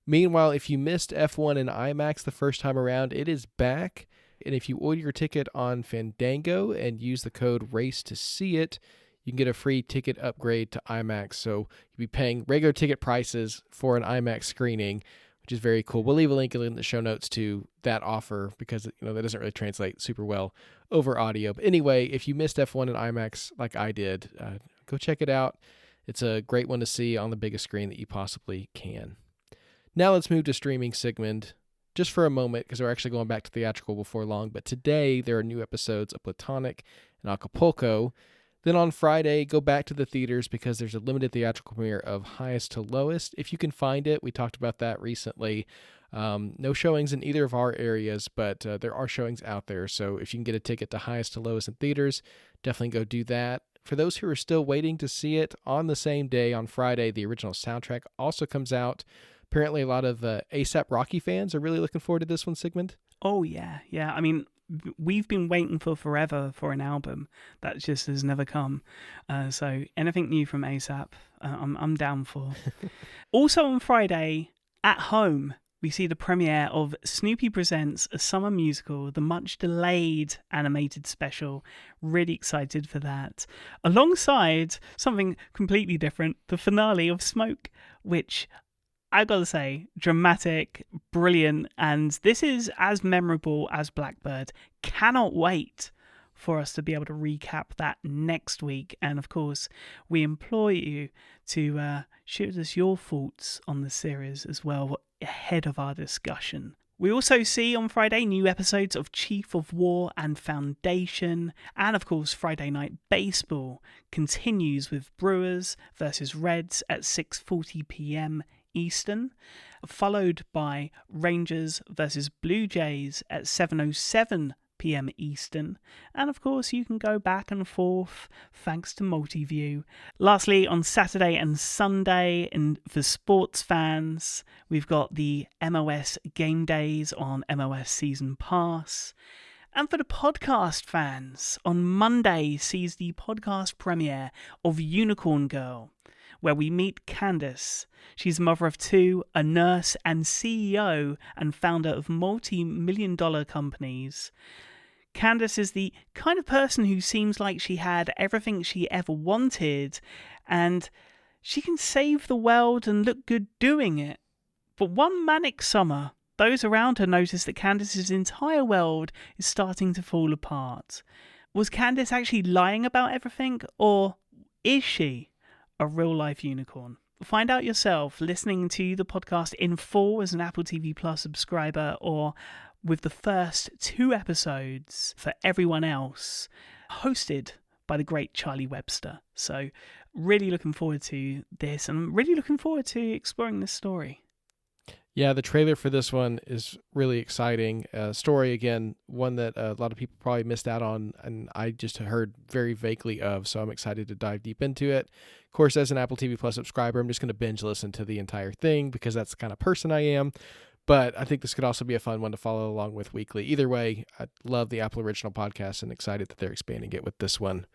Meanwhile, if you missed F1 in IMAX the first time around, it is back. And if you order your ticket on Fandango and use the code RACE to see it, you can get a free ticket upgrade to IMAX. So you'll be paying regular ticket prices for an IMAX screening, which is very cool. We'll leave a link in the show notes to that offer because that doesn't really translate super well over audio. But anyway, if you missed F1 in IMAX like I did, go check it out. It's a great one to see on the biggest screen that you possibly can. Now let's move to streaming, Sigmund, just for a moment, because we're actually going back to theatrical before long. But today there are new episodes of Platonic and Acapulco. Then on Friday, go back to the theaters because there's a limited theatrical premiere of Highest to Lowest. If you can find it, we talked about that recently. No showings in either of our areas, but there are showings out there. So if you can get a ticket to Highest to Lowest in theaters, definitely go do that. For those who are still waiting to see it, on the same day, on Friday, the original soundtrack also comes out. Apparently, a lot of A$AP Rocky fans are really looking forward to this one, Sigmund.
Oh, yeah. Yeah, I mean, we've been waiting for forever for an album that just has never come. So anything new from A$AP, I'm down for. Also on Friday, at home, we see the premiere of Snoopy Presents a Summer Musical, the much-delayed animated special. Really excited for that. Alongside something completely different, the finale of Smoke, which I gotta say, dramatic, brilliant, and this is as memorable as Blackbird. Cannot wait for us to be able to recap that next week. And of course, we implore you to shoot us your thoughts on the series as well ahead of our discussion. We also see on Friday new episodes of Chief of War and Foundation, and of course Friday Night Baseball continues with Brewers versus Reds at 6:40 p.m. Eastern, followed by Rangers versus Blue Jays at 7:07 p.m. Eastern, and of course you can go back and forth thanks to Multiview. Lastly, on Saturday and Sunday, and for sports fans, we've got the MOS Game Days on MOS Season Pass. And for the podcast fans, on Monday sees the podcast premiere of Unicorn Girl, where we meet Candace. She's a mother of two, a nurse and CEO and founder of multi-million-dollar companies. Candace is the kind of person who seems like she had everything she ever wanted, and she can save the world and look good doing it. But one manic summer, those around her notice that Candace's entire world is starting to fall apart. Was Candace actually lying about everything, or is she a real-life unicorn? Find out yourself listening to the podcast in full as an Apple TV Plus subscriber, or with the first 2 episodes for everyone else, hosted by the great Charlie Webster. So really looking forward to this, and really looking forward to exploring this story.
Yeah, the trailer for this one is really exciting. Story, again, one that a lot of people probably missed out on, and I just heard very vaguely of, so I'm excited to dive deep into it. Of course, as an Apple TV Plus subscriber, I'm just going to binge listen to the entire thing because that's the kind of person I am. But I think this could also be a fun one to follow along with weekly. Either way, I love the Apple Original Podcast and excited that they're expanding it with this one.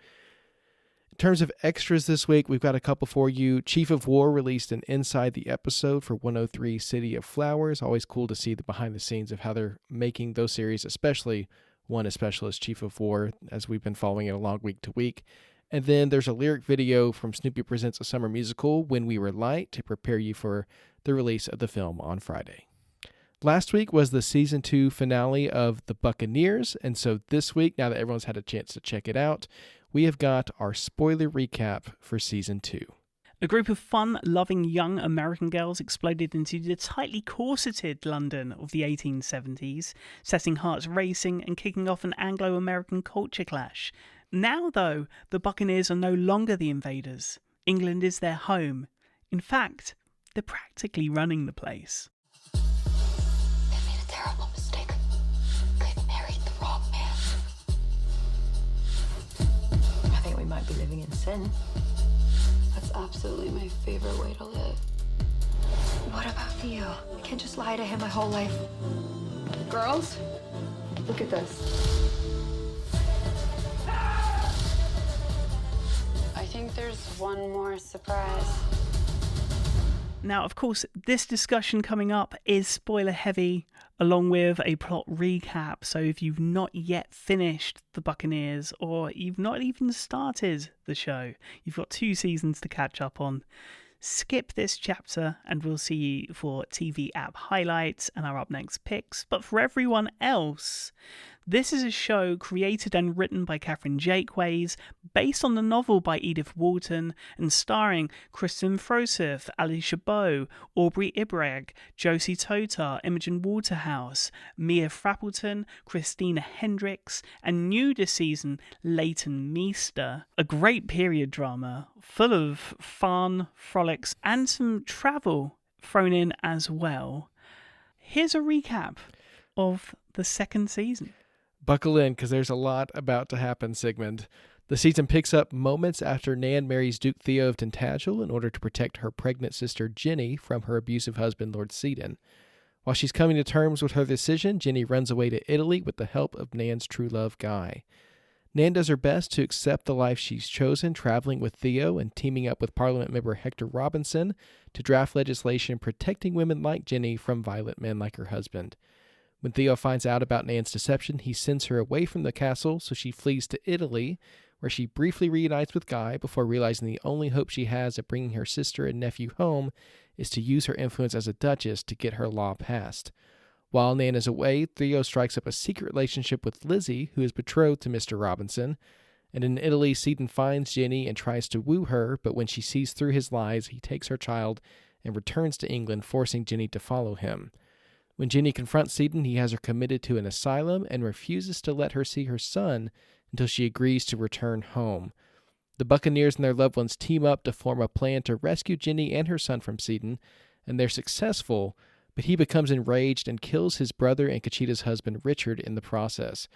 In terms of extras this week, we've got a couple for you. Chief of War released an Inside the Episode for 103 City of Flowers. Always cool to see the behind the scenes of how they're making those series, especially one as special as Chief of War, as we've been following it along week to week. And then there's a lyric video from Snoopy Presents a Summer Musical, When We Were Light, to prepare you for the release of the film on Friday. Last week was the season 2 finale of The Buccaneers, and so this week, now that everyone's had a chance to check it out, we have got our spoiler recap for season 2.
A group of fun-loving young American girls exploded into the tightly corseted London of the 1870s, setting hearts racing and kicking off an Anglo-American culture clash. Now, though, the Buccaneers are no longer the invaders. England is their home. In fact, they're practically running the place.
They made a terrible mistake. They've married the wrong man.
I think we might be living in sin.
That's absolutely my favorite way to live.
What about Theo? I can't just lie to him my whole life.
Girls, look at this. I think there's one more surprise.
Now, of course, this discussion coming up is spoiler heavy, along with a plot recap. So if you've not yet finished The Buccaneers, or you've not even started the show, you've got 2 seasons to catch up on. Skip this chapter and we'll see you for TV app highlights and our up next picks. But for everyone else, this is a show created and written by Catherine Jakeways, based on the novel by Edith Wharton, and starring Kristen Froseth, Ali Chabot, Aubrey Ibrag, Josie Totar, Imogen Waterhouse, Mia Frappleton, Christina Hendricks, and new this season, Leighton Meester. A great period drama, full of fun, frolics, and some travel thrown in as well. Here's a recap of the second season.
Buckle in, because there's a lot about to happen, Sigmund. The season picks up moments after Nan marries Duke Theo of Tintagel in order to protect her pregnant sister Jenny from her abusive husband, Lord Seaton. While she's coming to terms with her decision, Jenny runs away to Italy with the help of Nan's true love, Guy. Nan does her best to accept the life she's chosen, traveling with Theo and teaming up with Parliament member Hector Robinson to draft legislation protecting women like Jenny from violent men like her husband. When Theo finds out about Nan's deception, he sends her away from the castle, so she flees to Italy, where she briefly reunites with Guy before realizing the only hope she has of bringing her sister and nephew home is to use her influence as a duchess to get her law passed. While Nan is away, Theo strikes up a secret relationship with Lizzie, who is betrothed to Mr. Robinson. And in Italy, Seaton finds Jenny and tries to woo her, but when she sees through his lies, he takes her child and returns to England, forcing Jenny to follow him. When Jenny confronts Seaton, he has her committed to an asylum and refuses to let her see her son until she agrees to return home. The Buccaneers and their loved ones team up to form a plan to rescue Jenny and her son from Seaton, and they're successful, but he becomes enraged and kills his brother and Conchita's husband, Richard, in the process.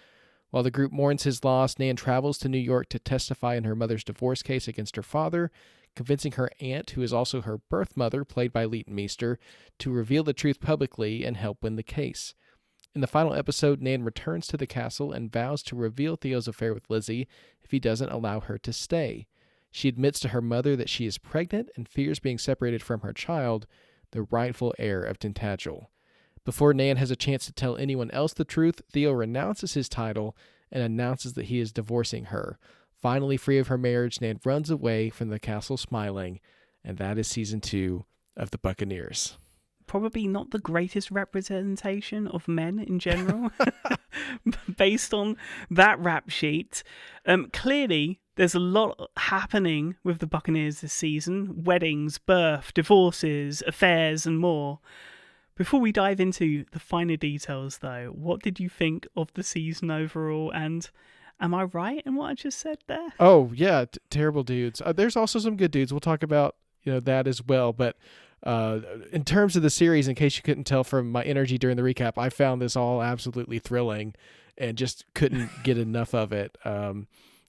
While the group mourns his loss, Nan travels to New York to testify in her mother's divorce case against her father, convincing her aunt, who is also her birth mother, played by Leighton Meester, to reveal the truth publicly and help win the case. In the final episode, Nan returns to the castle and vows to reveal Theo's affair with Lizzie if he doesn't allow her to stay. She admits to her mother that she is pregnant and fears being separated from her child, the rightful heir of Tintagel. Before Nan has a chance to tell anyone else the truth, Theo renounces his title and announces that he is divorcing her. Finally free of her marriage, Nan runs away from the castle smiling, and that is season 2 of The Buccaneers.
Probably not the greatest representation of men in general, based on that rap sheet. Clearly, there's a lot happening with the Buccaneers this season. Weddings, birth, divorces, affairs, and more. Before we dive into the finer details, though, what did you think of the season overall? And am I right in what I just said there?
Oh, yeah, terrible dudes. There's also some good dudes. We'll talk about that as well. But In terms of the series, in case you couldn't tell from my energy during the recap, I found this all absolutely thrilling and just couldn't get enough of it.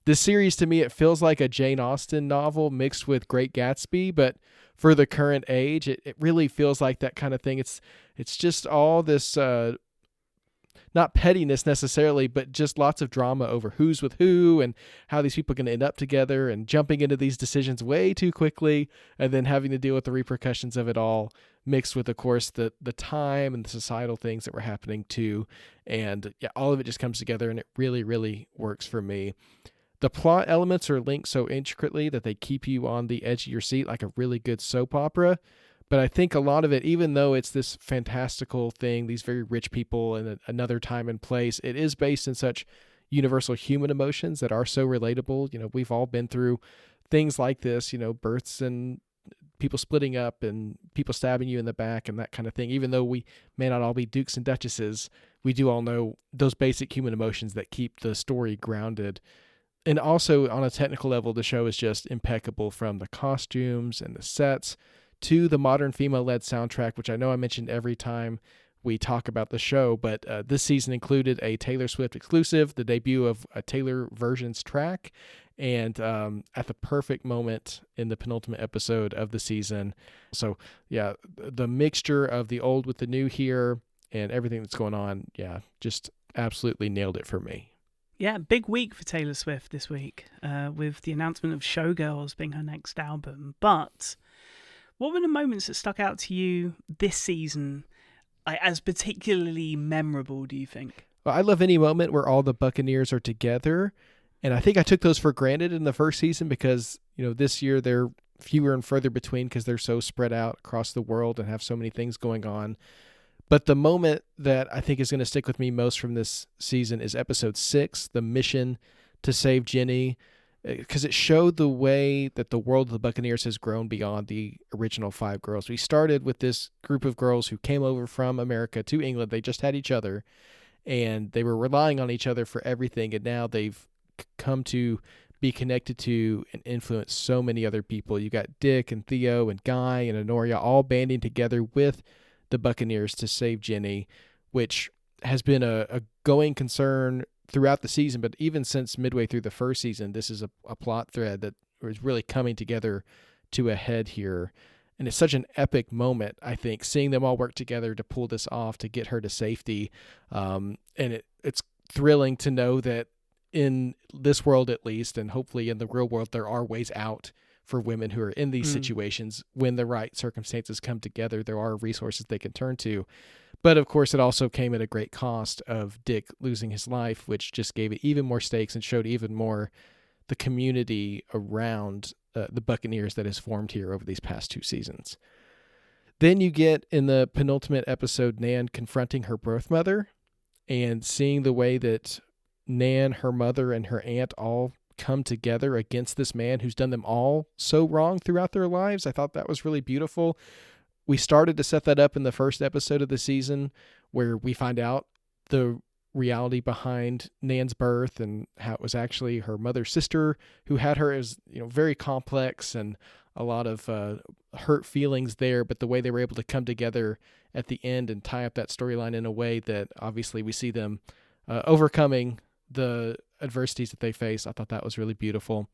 This series, to me, it feels like a Jane Austen novel mixed with Great Gatsby, but for the current age, it really feels like that kind of thing. It's just all this, not pettiness necessarily, but just lots of drama over who's with who and how these people are going to end up together and jumping into these decisions way too quickly and then having to deal with the repercussions of it all, mixed with, of course, the time and the societal things that were happening too. And yeah, all of it just comes together and it really, really works for me. The plot elements are linked so intricately that they keep you on the edge of your seat like a really good soap opera. But I think a lot of it, even though it's this fantastical thing, these very rich people in another time and place, it is based in such universal human emotions that are so relatable. You know, we've all been through things like this, you know, births and people splitting up and people stabbing you in the back and that kind of thing. Even though we may not all be dukes and duchesses, we do all know those basic human emotions that keep the story grounded. And also on a technical level, the show is just impeccable, from the costumes and the sets to the modern female-led soundtrack, which I know I mentioned every time we talk about the show, but this season included a Taylor Swift exclusive, the debut of a Taylor versions track, and at the perfect moment in the penultimate episode of the season. So yeah, the mixture of the old with the new here and everything that's going on, yeah, just absolutely nailed it for me.
Yeah, big week for Taylor Swift this week, with the announcement of Showgirls being her next album. But what were the moments that stuck out to you this season as particularly memorable, do you think?
Well, I love any moment where all the Buccaneers are together. And I think I took those for granted in the first season because, you know, this year they're fewer and further between because they're so spread out across the world and have so many things going on. But the moment that I think is going to stick with me most from this season is episode 6, the mission to save Jenny, because it showed the way that the world of the Buccaneers has grown beyond the original 5 girls. We started with this group of girls who came over from America to England. They just had each other, and they were relying on each other for everything, and now they've come to be connected to and influence so many other people. You got Dick and Theo and Guy and Honoria all banding together with the Buccaneers to save Jenny, which has been a going concern throughout the season, but even since midway through the first season, this is a plot thread that is really coming together to a head here. And it's such an epic moment, I think, seeing them all work together to pull this off, to get her to safety. And it's thrilling to know that in this world, at least, and hopefully in the real world, there are ways out for women who are in these situations. When the right circumstances come together, there are resources they can turn to. But of course, it also came at a great cost of Dick losing his life, which just gave it even more stakes and showed even more the community around the Buccaneers that has formed here over these past 2 seasons. Then you get in the penultimate episode, Nan confronting her birth mother and seeing the way that Nan, her mother, and her aunt all come together against this man who's done them all so wrong throughout their lives. I thought that was really beautiful. We started to set that up in the first episode of the season, where we find out the reality behind Nan's birth and how it was actually her mother's sister who had her. It was, very complex and a lot of hurt feelings there, but the way they were able to come together at the end and tie up that storyline in a way that obviously we see them overcoming the adversities that they face. I thought that was really beautiful.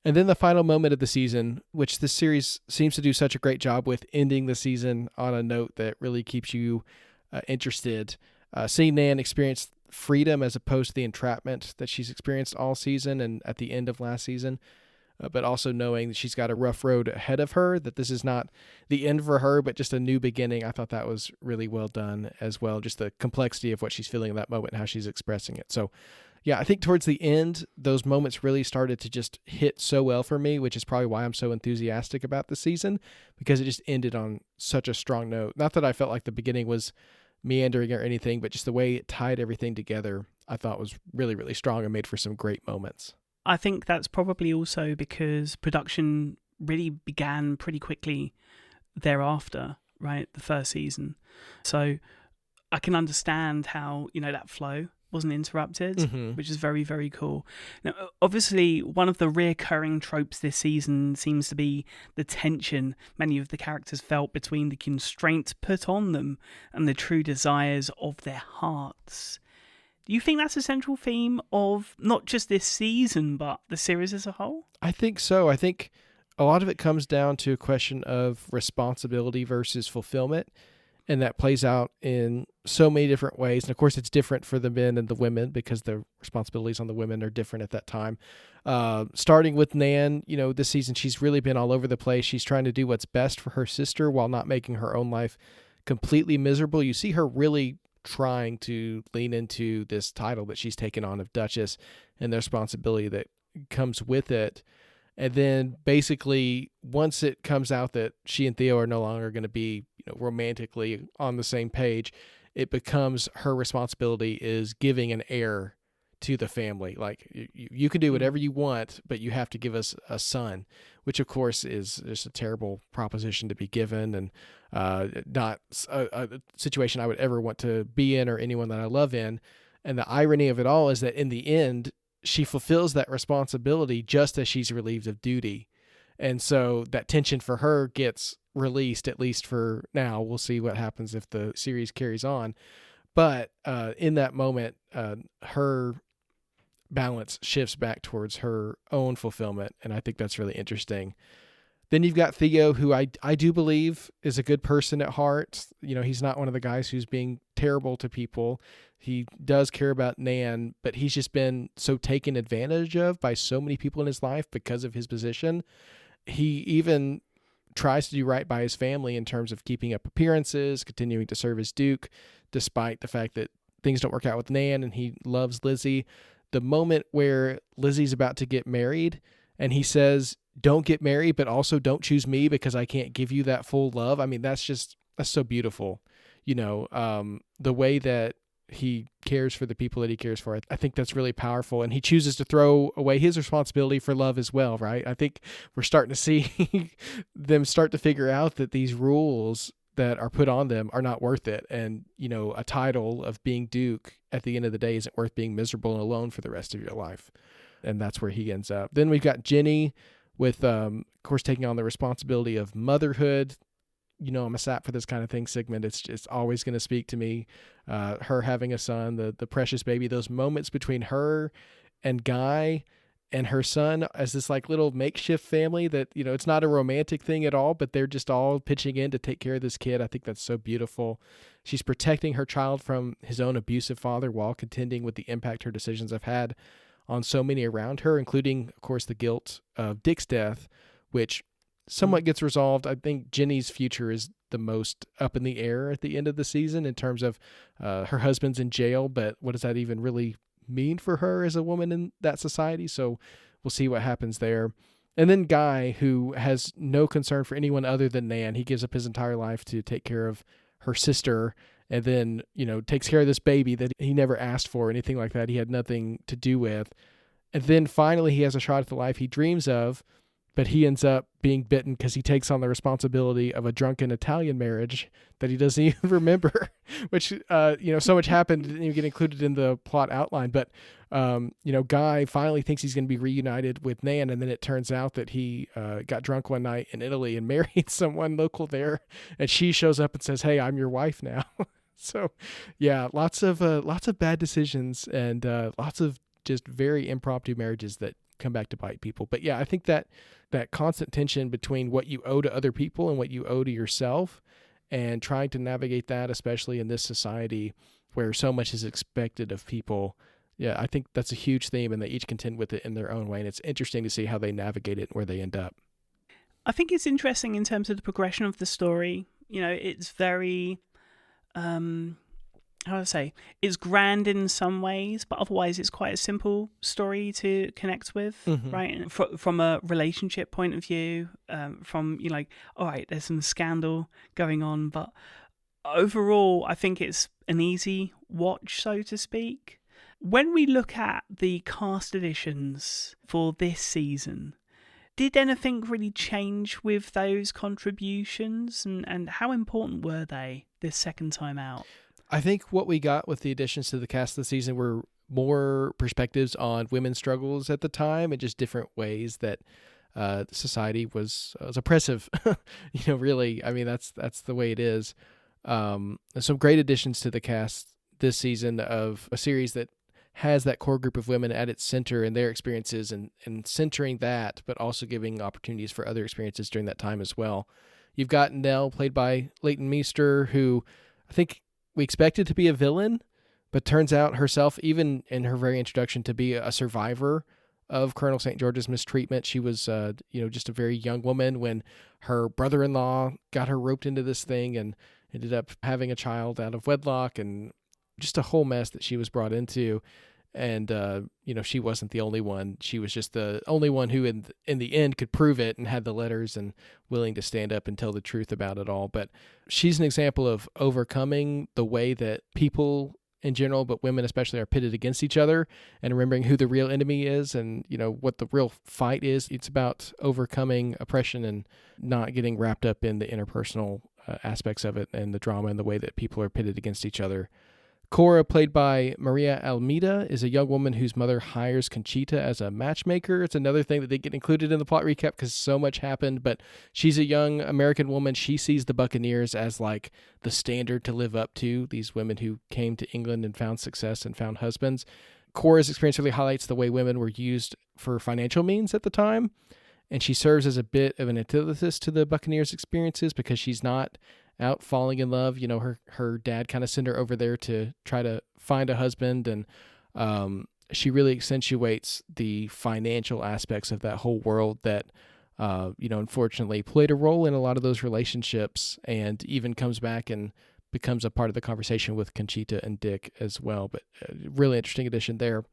And then the final moment of the season, which this series seems to do such a great job with, ending the season on a note that really keeps you interested. Seeing Nan experience freedom as opposed to the entrapment that she's experienced all season and at the end of last season, but also knowing that she's got a rough road ahead of her, that this is not the end for her, but just a new beginning. I thought that was really well done as well. Just the complexity of what she's feeling in that moment and how she's expressing it. So yeah, I think towards the end, those moments really started to just hit so well for me, which is probably why I'm so enthusiastic about the season, because it just ended on such a strong note. Not that I felt like the beginning was meandering or anything, but just the way it tied everything together, I thought was really, really strong and made for some great moments.
I think that's probably also because production really began pretty quickly thereafter, right? The first season. So I can understand how, that flow wasn't interrupted,
Mhm.
which is very, very cool. Now, obviously, one of the reoccurring tropes this season seems to be the tension many of the characters felt between the constraints put on them and the true desires of their hearts. Do you think that's a central theme of not just this season, but the series as a whole?
I think so. I think a lot of it comes down to a question of responsibility versus fulfillment. And that plays out in so many different ways. And of course, it's different for the men and the women because the responsibilities on the women are different at that time. Starting with Nan, this season, she's really been all over the place. She's trying to do what's best for her sister while not making her own life completely miserable. You see her really trying to lean into this title that she's taken on of Duchess and the responsibility that comes with it. And then basically, once it comes out that she and Theo are no longer going to be romantically on the same page, it becomes her responsibility is giving an heir to the family. Like, you can do whatever you want, but you have to give us a son, which of course is just a terrible proposition to be given, and not a situation I would ever want to be in or anyone that I love in. And the irony of it all is that in the end, she fulfills that responsibility just as she's relieved of duty. And so that tension for her gets released, at least for now. We'll see what happens if the series carries on. But in that moment, her balance shifts back towards her own fulfillment. And I think that's really interesting. Then you've got Theo, who I do believe is a good person at heart. He's not one of the guys who's being terrible to people. He does care about Nan, but he's just been so taken advantage of by so many people in his life because of his position. He even tries to do right by his family in terms of keeping up appearances, continuing to serve as Duke, despite the fact that things don't work out with Nan, and he loves Lizzie. The moment where Lizzie's about to get married, and he says, "Don't get married, but also don't choose me because I can't give you that full love." I mean, that's so beautiful. The way that he cares for the people that he cares for. I think that's really powerful. And he chooses to throw away his responsibility for love as well, right? I think we're starting to see them start to figure out that these rules that are put on them are not worth it. And, a title of being Duke at the end of the day isn't worth being miserable and alone for the rest of your life. And that's where he ends up. Then we've got Jenny with, of course, taking on the responsibility of motherhood. I'm a sap for this kind of thing, Sigmund. It's just always going to speak to me. Her having a son, the precious baby, those moments between her and Guy and her son as this like little makeshift family that, it's not a romantic thing at all, but they're just all pitching in to take care of this kid. I think that's so beautiful. She's protecting her child from his own abusive father while contending with the impact her decisions have had on so many around her, including, of course, the guilt of Dick's death, which somewhat gets resolved. I think Jenny's future is the most up in the air at the end of the season in terms of her husband's in jail, but what does that even really mean for her as a woman in that society? So we'll see what happens there. And then Guy, who has no concern for anyone other than Nan. He gives up his entire life to take care of her sister, and then, takes care of this baby that he never asked for, anything like that. He had nothing to do with. And then finally he has a shot at the life he dreams of, but he ends up being bitten because he takes on the responsibility of a drunken Italian marriage that he doesn't even remember, which, so much happened, didn't even get included in the plot outline. But, Guy finally thinks he's going to be reunited with Nan, and then it turns out that he got drunk one night in Italy and married someone local there, and she shows up and says, "Hey, I'm your wife now." So, yeah, lots of bad decisions and lots of just very impromptu marriages that come back to bite people. But yeah, I think that constant tension between what you owe to other people and what you owe to yourself, and trying to navigate that, especially in this society where so much is expected of people. Yeah, I think that's a huge theme, and they each contend with it in their own way. And it's interesting to see how they navigate it and where they end up.
I think it's interesting in terms of the progression of the story. It's very, how do I say, it's grand in some ways, but otherwise it's quite a simple story to connect with, right? And from a relationship point of view, from, all right, there's some scandal going on, but overall, I think it's an easy watch, so to speak. When we look at the cast additions for this season, did anything really change with those contributions, and how important were they this second time out?
I think what we got with the additions to the cast this season were more perspectives on women's struggles at the time and just different ways that society was oppressive. Really, I mean, that's the way it is. Some great additions to the cast this season of a series that has that core group of women at its center and their experiences and centering that, but also giving opportunities for other experiences during that time as well. You've got Nell, played by Leighton Meester, who I think we expected to be a villain, but turns out herself, even in her very introduction, to be a survivor of Colonel St. George's mistreatment. She was, just a very young woman when her brother-in-law got her roped into this thing and ended up having a child out of wedlock, and just a whole mess that she was brought into. And, she wasn't the only one. She was just the only one who in the end could prove it and had the letters and willing to stand up and tell the truth about it all. But she's an example of overcoming the way that people in general, but women especially, are pitted against each other, and remembering who the real enemy is and, what the real fight is. It's about overcoming oppression and not getting wrapped up in the interpersonal aspects of it and the drama and the way that people are pitted against each other. Cora, played by Maria Almeida, is a young woman whose mother hires Conchita as a matchmaker. It's another thing that they get included in the plot recap because so much happened, but she's a young American woman. She sees the Buccaneers as like the standard to live up to, these women who came to England and found success and found husbands. Cora's experience really highlights the way women were used for financial means at the time, and she serves as a bit of an antithesis to the Buccaneers' experiences because she's not out falling in love. Her dad kind of sent her over there to try to find a husband, and she really accentuates the financial aspects of that whole world that unfortunately played a role in a lot of those relationships, and even comes back and becomes a part of the conversation with Conchita and Dick as well. But really interesting addition there.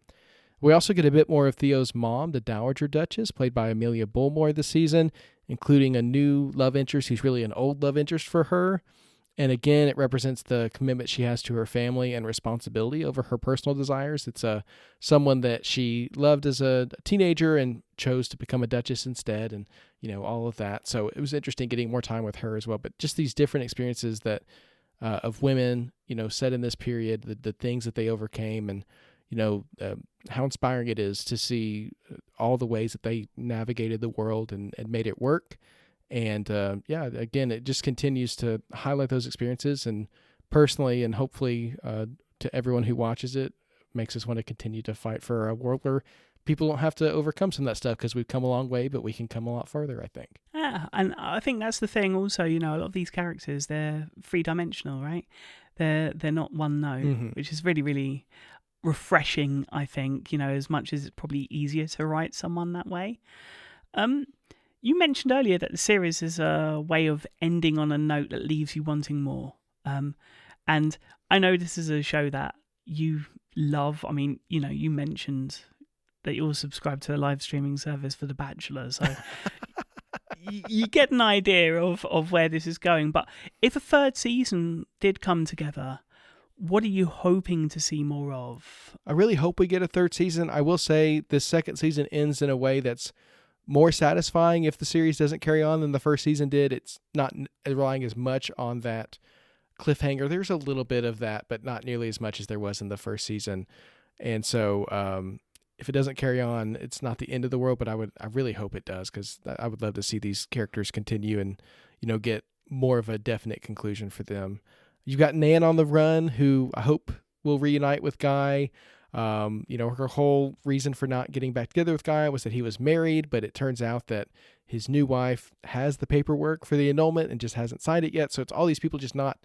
We also get a bit more of Theo's mom, the Dowager Duchess, played by Amelia Bullmore this season, including a new love interest who's really an old love interest for her. And again, it represents the commitment she has to her family and responsibility over her personal desires. It's someone that she loved as a teenager and chose to become a duchess instead, and all of that. So it was interesting getting more time with her as well. But just these different experiences that of women, set in this period, the things that they overcame, and how inspiring it is to see all the ways that they navigated the world and made it work. And again, it just continues to highlight those experiences, and personally and hopefully to everyone who watches it, makes us want to continue to fight for a world where people don't have to overcome some of that stuff, because we've come a long way, but we can come a lot further, I think.
Yeah, and I think that's the thing also, a lot of these characters, they're three-dimensional, right? They're not one note, which is really, really refreshing, I think, as much as it's probably easier to write someone that way. You mentioned earlier that the series is a way of ending on a note that leaves you wanting more. And I know this is a show that you love. I mean, you mentioned that you're subscribed to a live streaming service for The Bachelor, so you get an idea of where this is going. But if a third season did come together, what are you hoping to see more of?
I really hope we get a third season. I will say this second season ends in a way that's more satisfying if the series doesn't carry on than the first season did. It's not relying as much on that cliffhanger. There's a little bit of that, but not nearly as much as there was in the first season. And so if it doesn't carry on, it's not the end of the world, but I really hope it does, because I would love to see these characters continue and, get more of a definite conclusion for them. You've got Nan on the run, who I hope will reunite with Guy. Her whole reason for not getting back together with Guy was that he was married, but it turns out that his new wife has the paperwork for the annulment and just hasn't signed it yet. So it's all these people just not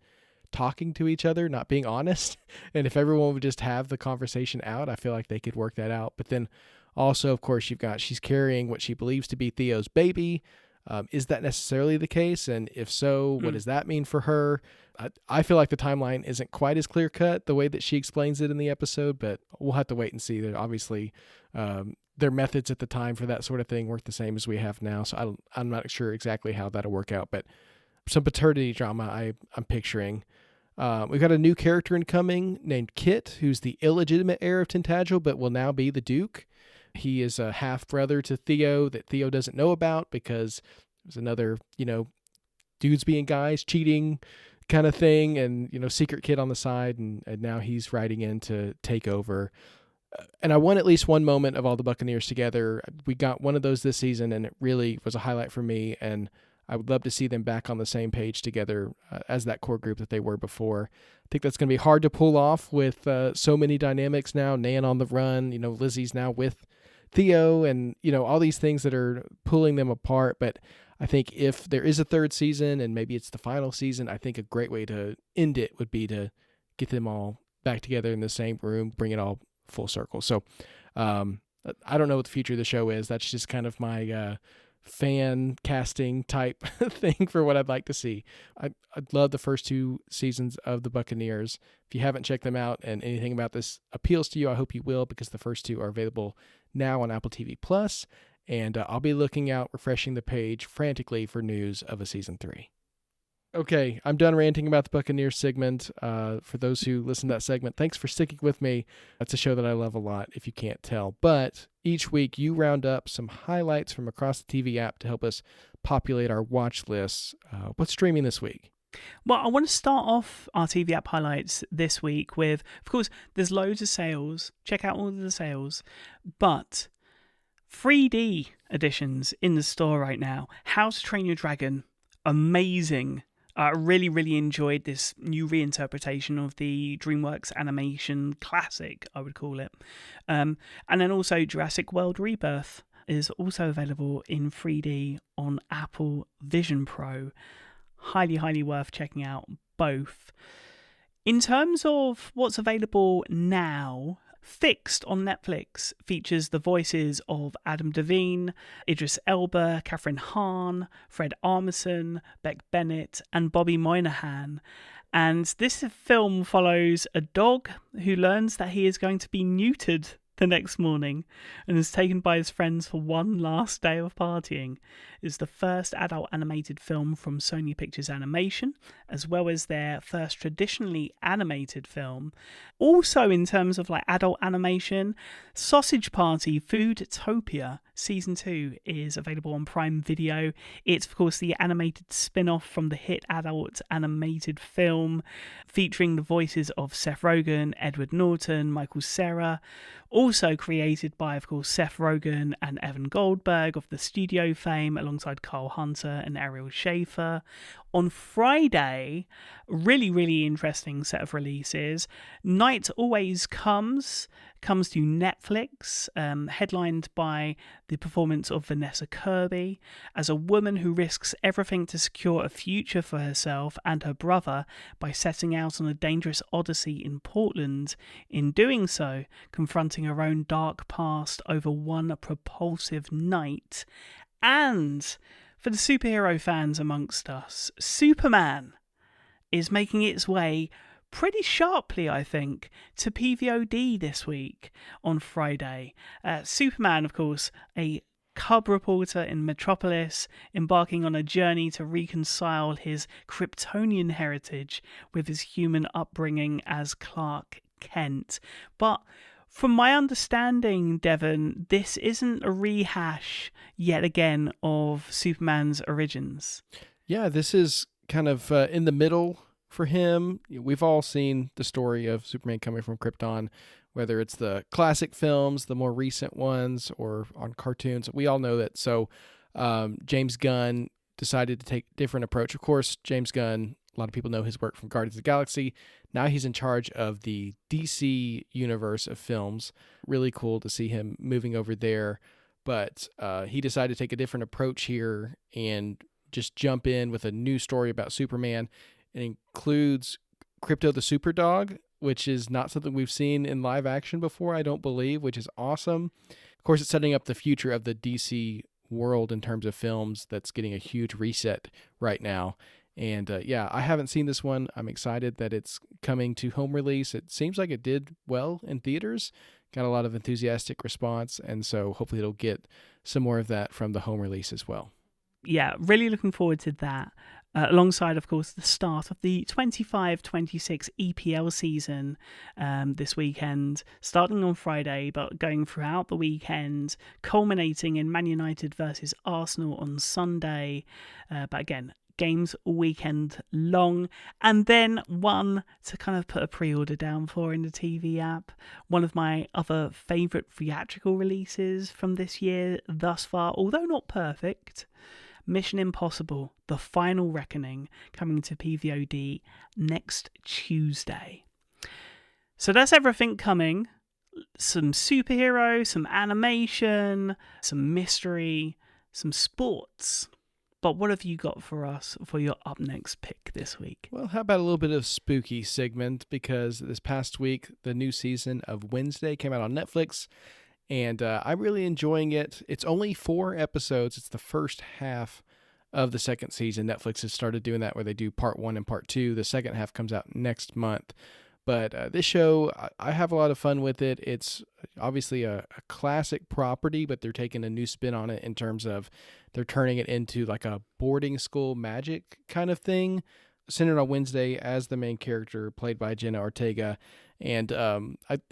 talking to each other, not being honest. And if everyone would just have the conversation out, I feel like they could work that out. But then also, of course, she's carrying what she believes to be Theo's baby. Is that necessarily the case? And if so, what does that mean for her? I feel like the timeline isn't quite as clear cut the way that she explains it in the episode, but we'll have to wait and see. That obviously their methods at the time for that sort of thing weren't the same as we have now. So I'm not sure exactly how that'll work out, but some paternity drama I'm picturing. We've got a new character incoming named Kit, who's the illegitimate heir of Tintagel, but will now be the Duke. He is a half-brother to Theo that Theo doesn't know about, because there's another, dudes being guys, cheating, kind of thing, and secret kid on the side, and now he's riding in to take over. And I want at least one moment of all the Buccaneers together. We got one of those this season, and it really was a highlight for me, and I would love to see them back on the same page together as that core group that they were before. I think that's going to be hard to pull off with so many dynamics now. Nan on the run, Lizzie's now with Theo, and all these things that are pulling them apart. But I think if there is a third season, and maybe it's the final season, I think a great way to end it would be to get them all back together in the same room, bring it all full circle. So I don't know what the future of the show is. That's just kind of my fan casting type thing for what I'd like to see. I'd love the first 2 seasons of the Buccaneers. If you haven't checked them out and anything about this appeals to you, I hope you will, because the first 2 are available now on Apple TV Plus, and I'll be looking out, refreshing the page frantically for news of a season 3. Okay, I'm done ranting about the Buccaneers segment. For those who listen to that segment, thanks for sticking with me. That's a show that I love a lot, if you can't tell. But each week, you round up some highlights from across the TV app to help us populate our watch lists. What's streaming this week?
Well, I want to start off our TV app highlights this week with, of course, there's loads of sales. Check out all of the sales. But 3D editions in the store right now. How to Train Your Dragon. Amazing. I really, really enjoyed this new reinterpretation of the DreamWorks animation classic, I would call it. And then also Jurassic World Rebirth is also available in 3D on Apple Vision Pro. Highly, highly worth checking out both. In terms of what's available now, Fixed on Netflix features the voices of Adam Devine, Idris Elba, Catherine Hahn, Fred Armisen, Beck Bennett, and Bobby Moynihan. And this film follows a dog who learns that he is going to be neutered the next morning and is taken by his friends for one last day of partying. It's the first adult animated film from Sony Pictures Animation, as well as their first traditionally animated film. Also, in terms of adult animation, Sausage Party Foodtopia Season 2 is available on Prime Video. It's, of course, the animated spin-off from the hit adult animated film, featuring the voices of Seth Rogen, Edward Norton, Michael Cera, also created by, of course, Seth Rogen and Evan Goldberg of the studio fame, alongside Carl Hunter and Ariel Schaefer. On Friday, really, really interesting set of releases. Night Always Comes to Netflix, headlined by the performance of Vanessa Kirby as a woman who risks everything to secure a future for herself and her brother by setting out on a dangerous odyssey in Portland. In doing so, confronting her own dark past over one propulsive night. And for the superhero fans amongst us, Superman is making its way pretty sharply, I think, to PVOD this week on Friday. Superman, of course, a cub reporter in Metropolis, embarking on a journey to reconcile his Kryptonian heritage with his human upbringing as Clark Kent. But from my understanding, Devon, this isn't a rehash yet again of Superman's origins.
Yeah, this is kind of in the middle for him. We've all seen the story of Superman coming from Krypton, whether it's the classic films, the more recent ones, or on cartoons. We all know that. So James Gunn decided to take a different approach. Of course, James Gunn, a lot of people know his work from Guardians of the Galaxy. Now he's in charge of the DC universe of films. Really cool to see him moving over there. But he decided to take a different approach here and just jump in with a new story about Superman. It includes Crypto the Superdog, which is not something we've seen in live action before, I don't believe, which is awesome. Of course, it's setting up the future of the DC world in terms of films that's getting a huge reset right now. And yeah, I haven't seen this one. I'm excited that it's coming to home release. It seems like it did well in theaters, got a lot of enthusiastic response, and so hopefully it'll get some more of that from the home release as well.
Yeah, really looking forward to that. Alongside, of course, the start of the 25-26 EPL season this weekend, starting on Friday, but going throughout the weekend, culminating in Man United versus Arsenal on Sunday. But again, games all weekend long, and then one to kind of put a pre-order down for in the TV app. One of my other favourite theatrical releases from this year thus far, although not perfect, Mission Impossible: The Final Reckoning, coming to PVOD next Tuesday. So that's everything coming. Some superhero, some animation, some mystery, some sports. But what have you got for us for your up next pick this week?
Well, how about a little bit of spooky, Sigmund? Because this past week, the new season of Wednesday came out on Netflix, and I'm really enjoying it. It's only 4 episodes. It's the first half of the second season. Netflix has started doing that where they do part 1 and part 2. The second half comes out next month. But this show, I have a lot of fun with it. It's obviously a classic property, but they're taking a new spin on it in terms of they're turning it into like a boarding school magic kind of thing, centered on Wednesday as the main character, played by Jenna Ortega. And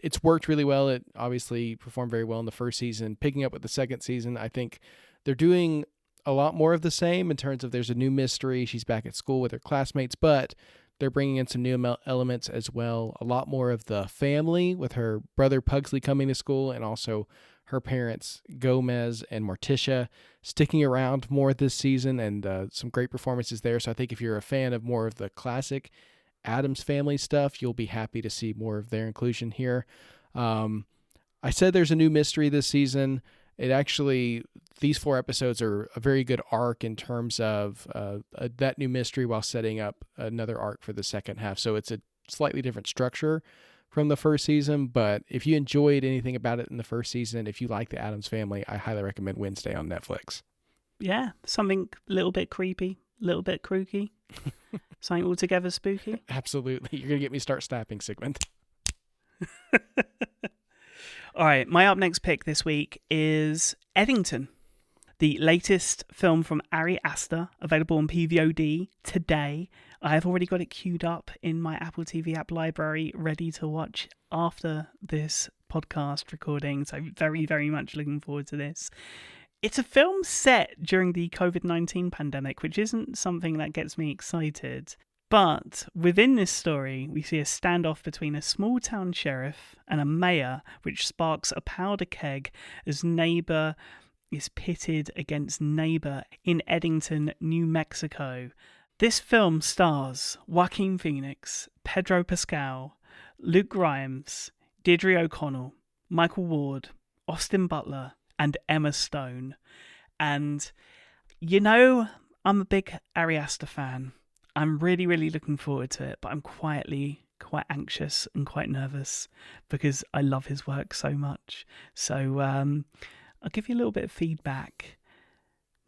it's worked really well. It obviously performed very well in the first season. Picking up with the second season, I think they're doing a lot more of the same in terms of there's a new mystery. She's back at school with her classmates, but they're bringing in some new elements as well. A lot more of the family with her brother Pugsley coming to school, and also her parents Gomez and Morticia sticking around more this season, and some great performances there. So I think if you're a fan of more of the classic Addams Family stuff, you'll be happy to see more of their inclusion here. I said there's a new mystery this season. It actually, these 4 episodes are a very good arc in terms of that new mystery while setting up another arc for the second half. So it's a slightly different structure from the first season, but if you enjoyed anything about it in the first season, if you like the Addams Family, I highly recommend Wednesday on Netflix.
Yeah, something a little bit creepy, a little bit kooky, something altogether spooky.
Absolutely. You're going to get me start snapping, Sigmund.
All right, my up next pick this week is Eddington, the latest film from Ari Aster, available on PVOD today. I have already got it queued up in my Apple TV app library, ready to watch after this podcast recording, so very, very much looking forward to this. It's a film set during the COVID-19 pandemic, which isn't something that gets me excited. But within this story, we see a standoff between a small town sheriff and a mayor, which sparks a powder keg as neighbor is pitted against neighbor in Eddington, New Mexico. This film stars Joaquin Phoenix, Pedro Pascal, Luke Grimes, Deirdre O'Connell, Michael Ward, Austin Butler, and Emma Stone. And, you know, I'm a big Ari Aster fan. I'm really, really looking forward to it, but I'm quietly quite anxious and quite nervous because I love his work so much. So I'll give you a little bit of feedback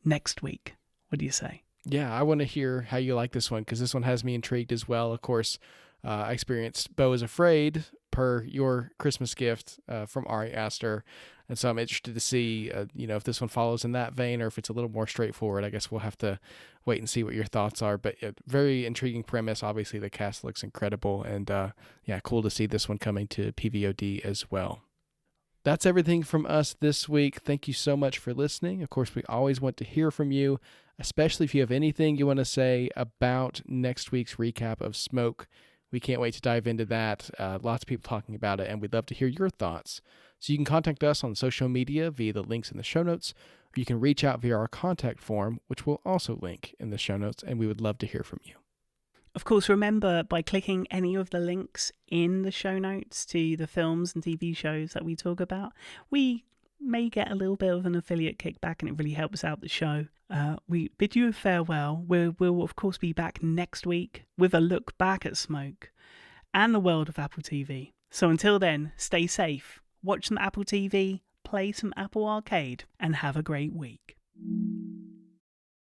next week. What do you say?
Yeah, I want to hear how you like this one, because this one has me intrigued as well. Of course, I experienced Beau is Afraid per your Christmas gift from Ari Aster. And so I'm interested to see, if this one follows in that vein or if it's a little more straightforward. I guess we'll have to wait and see what your thoughts are. But very intriguing premise. Obviously, the cast looks incredible. And cool to see this one coming to PVOD as well. That's everything from us this week. Thank you so much for listening. Of course, we always want to hear from you, especially if you have anything you want to say about next week's recap of Smoke. We can't wait to dive into that. Lots of people talking about it, and we'd love to hear your thoughts. So you can contact us on social media via the links in the show notes, or you can reach out via our contact form, which we'll also link in the show notes, and we would love to hear from you.
Of course, remember, by clicking any of the links in the show notes to the films and TV shows that we talk about, we may get a little bit of an affiliate kickback, and it really helps out the show. We bid you farewell. We'll, of course, be back next week with a look back at Smoke and the world of Apple TV. So until then, stay safe, watch some Apple TV, play some Apple Arcade, and have a great week.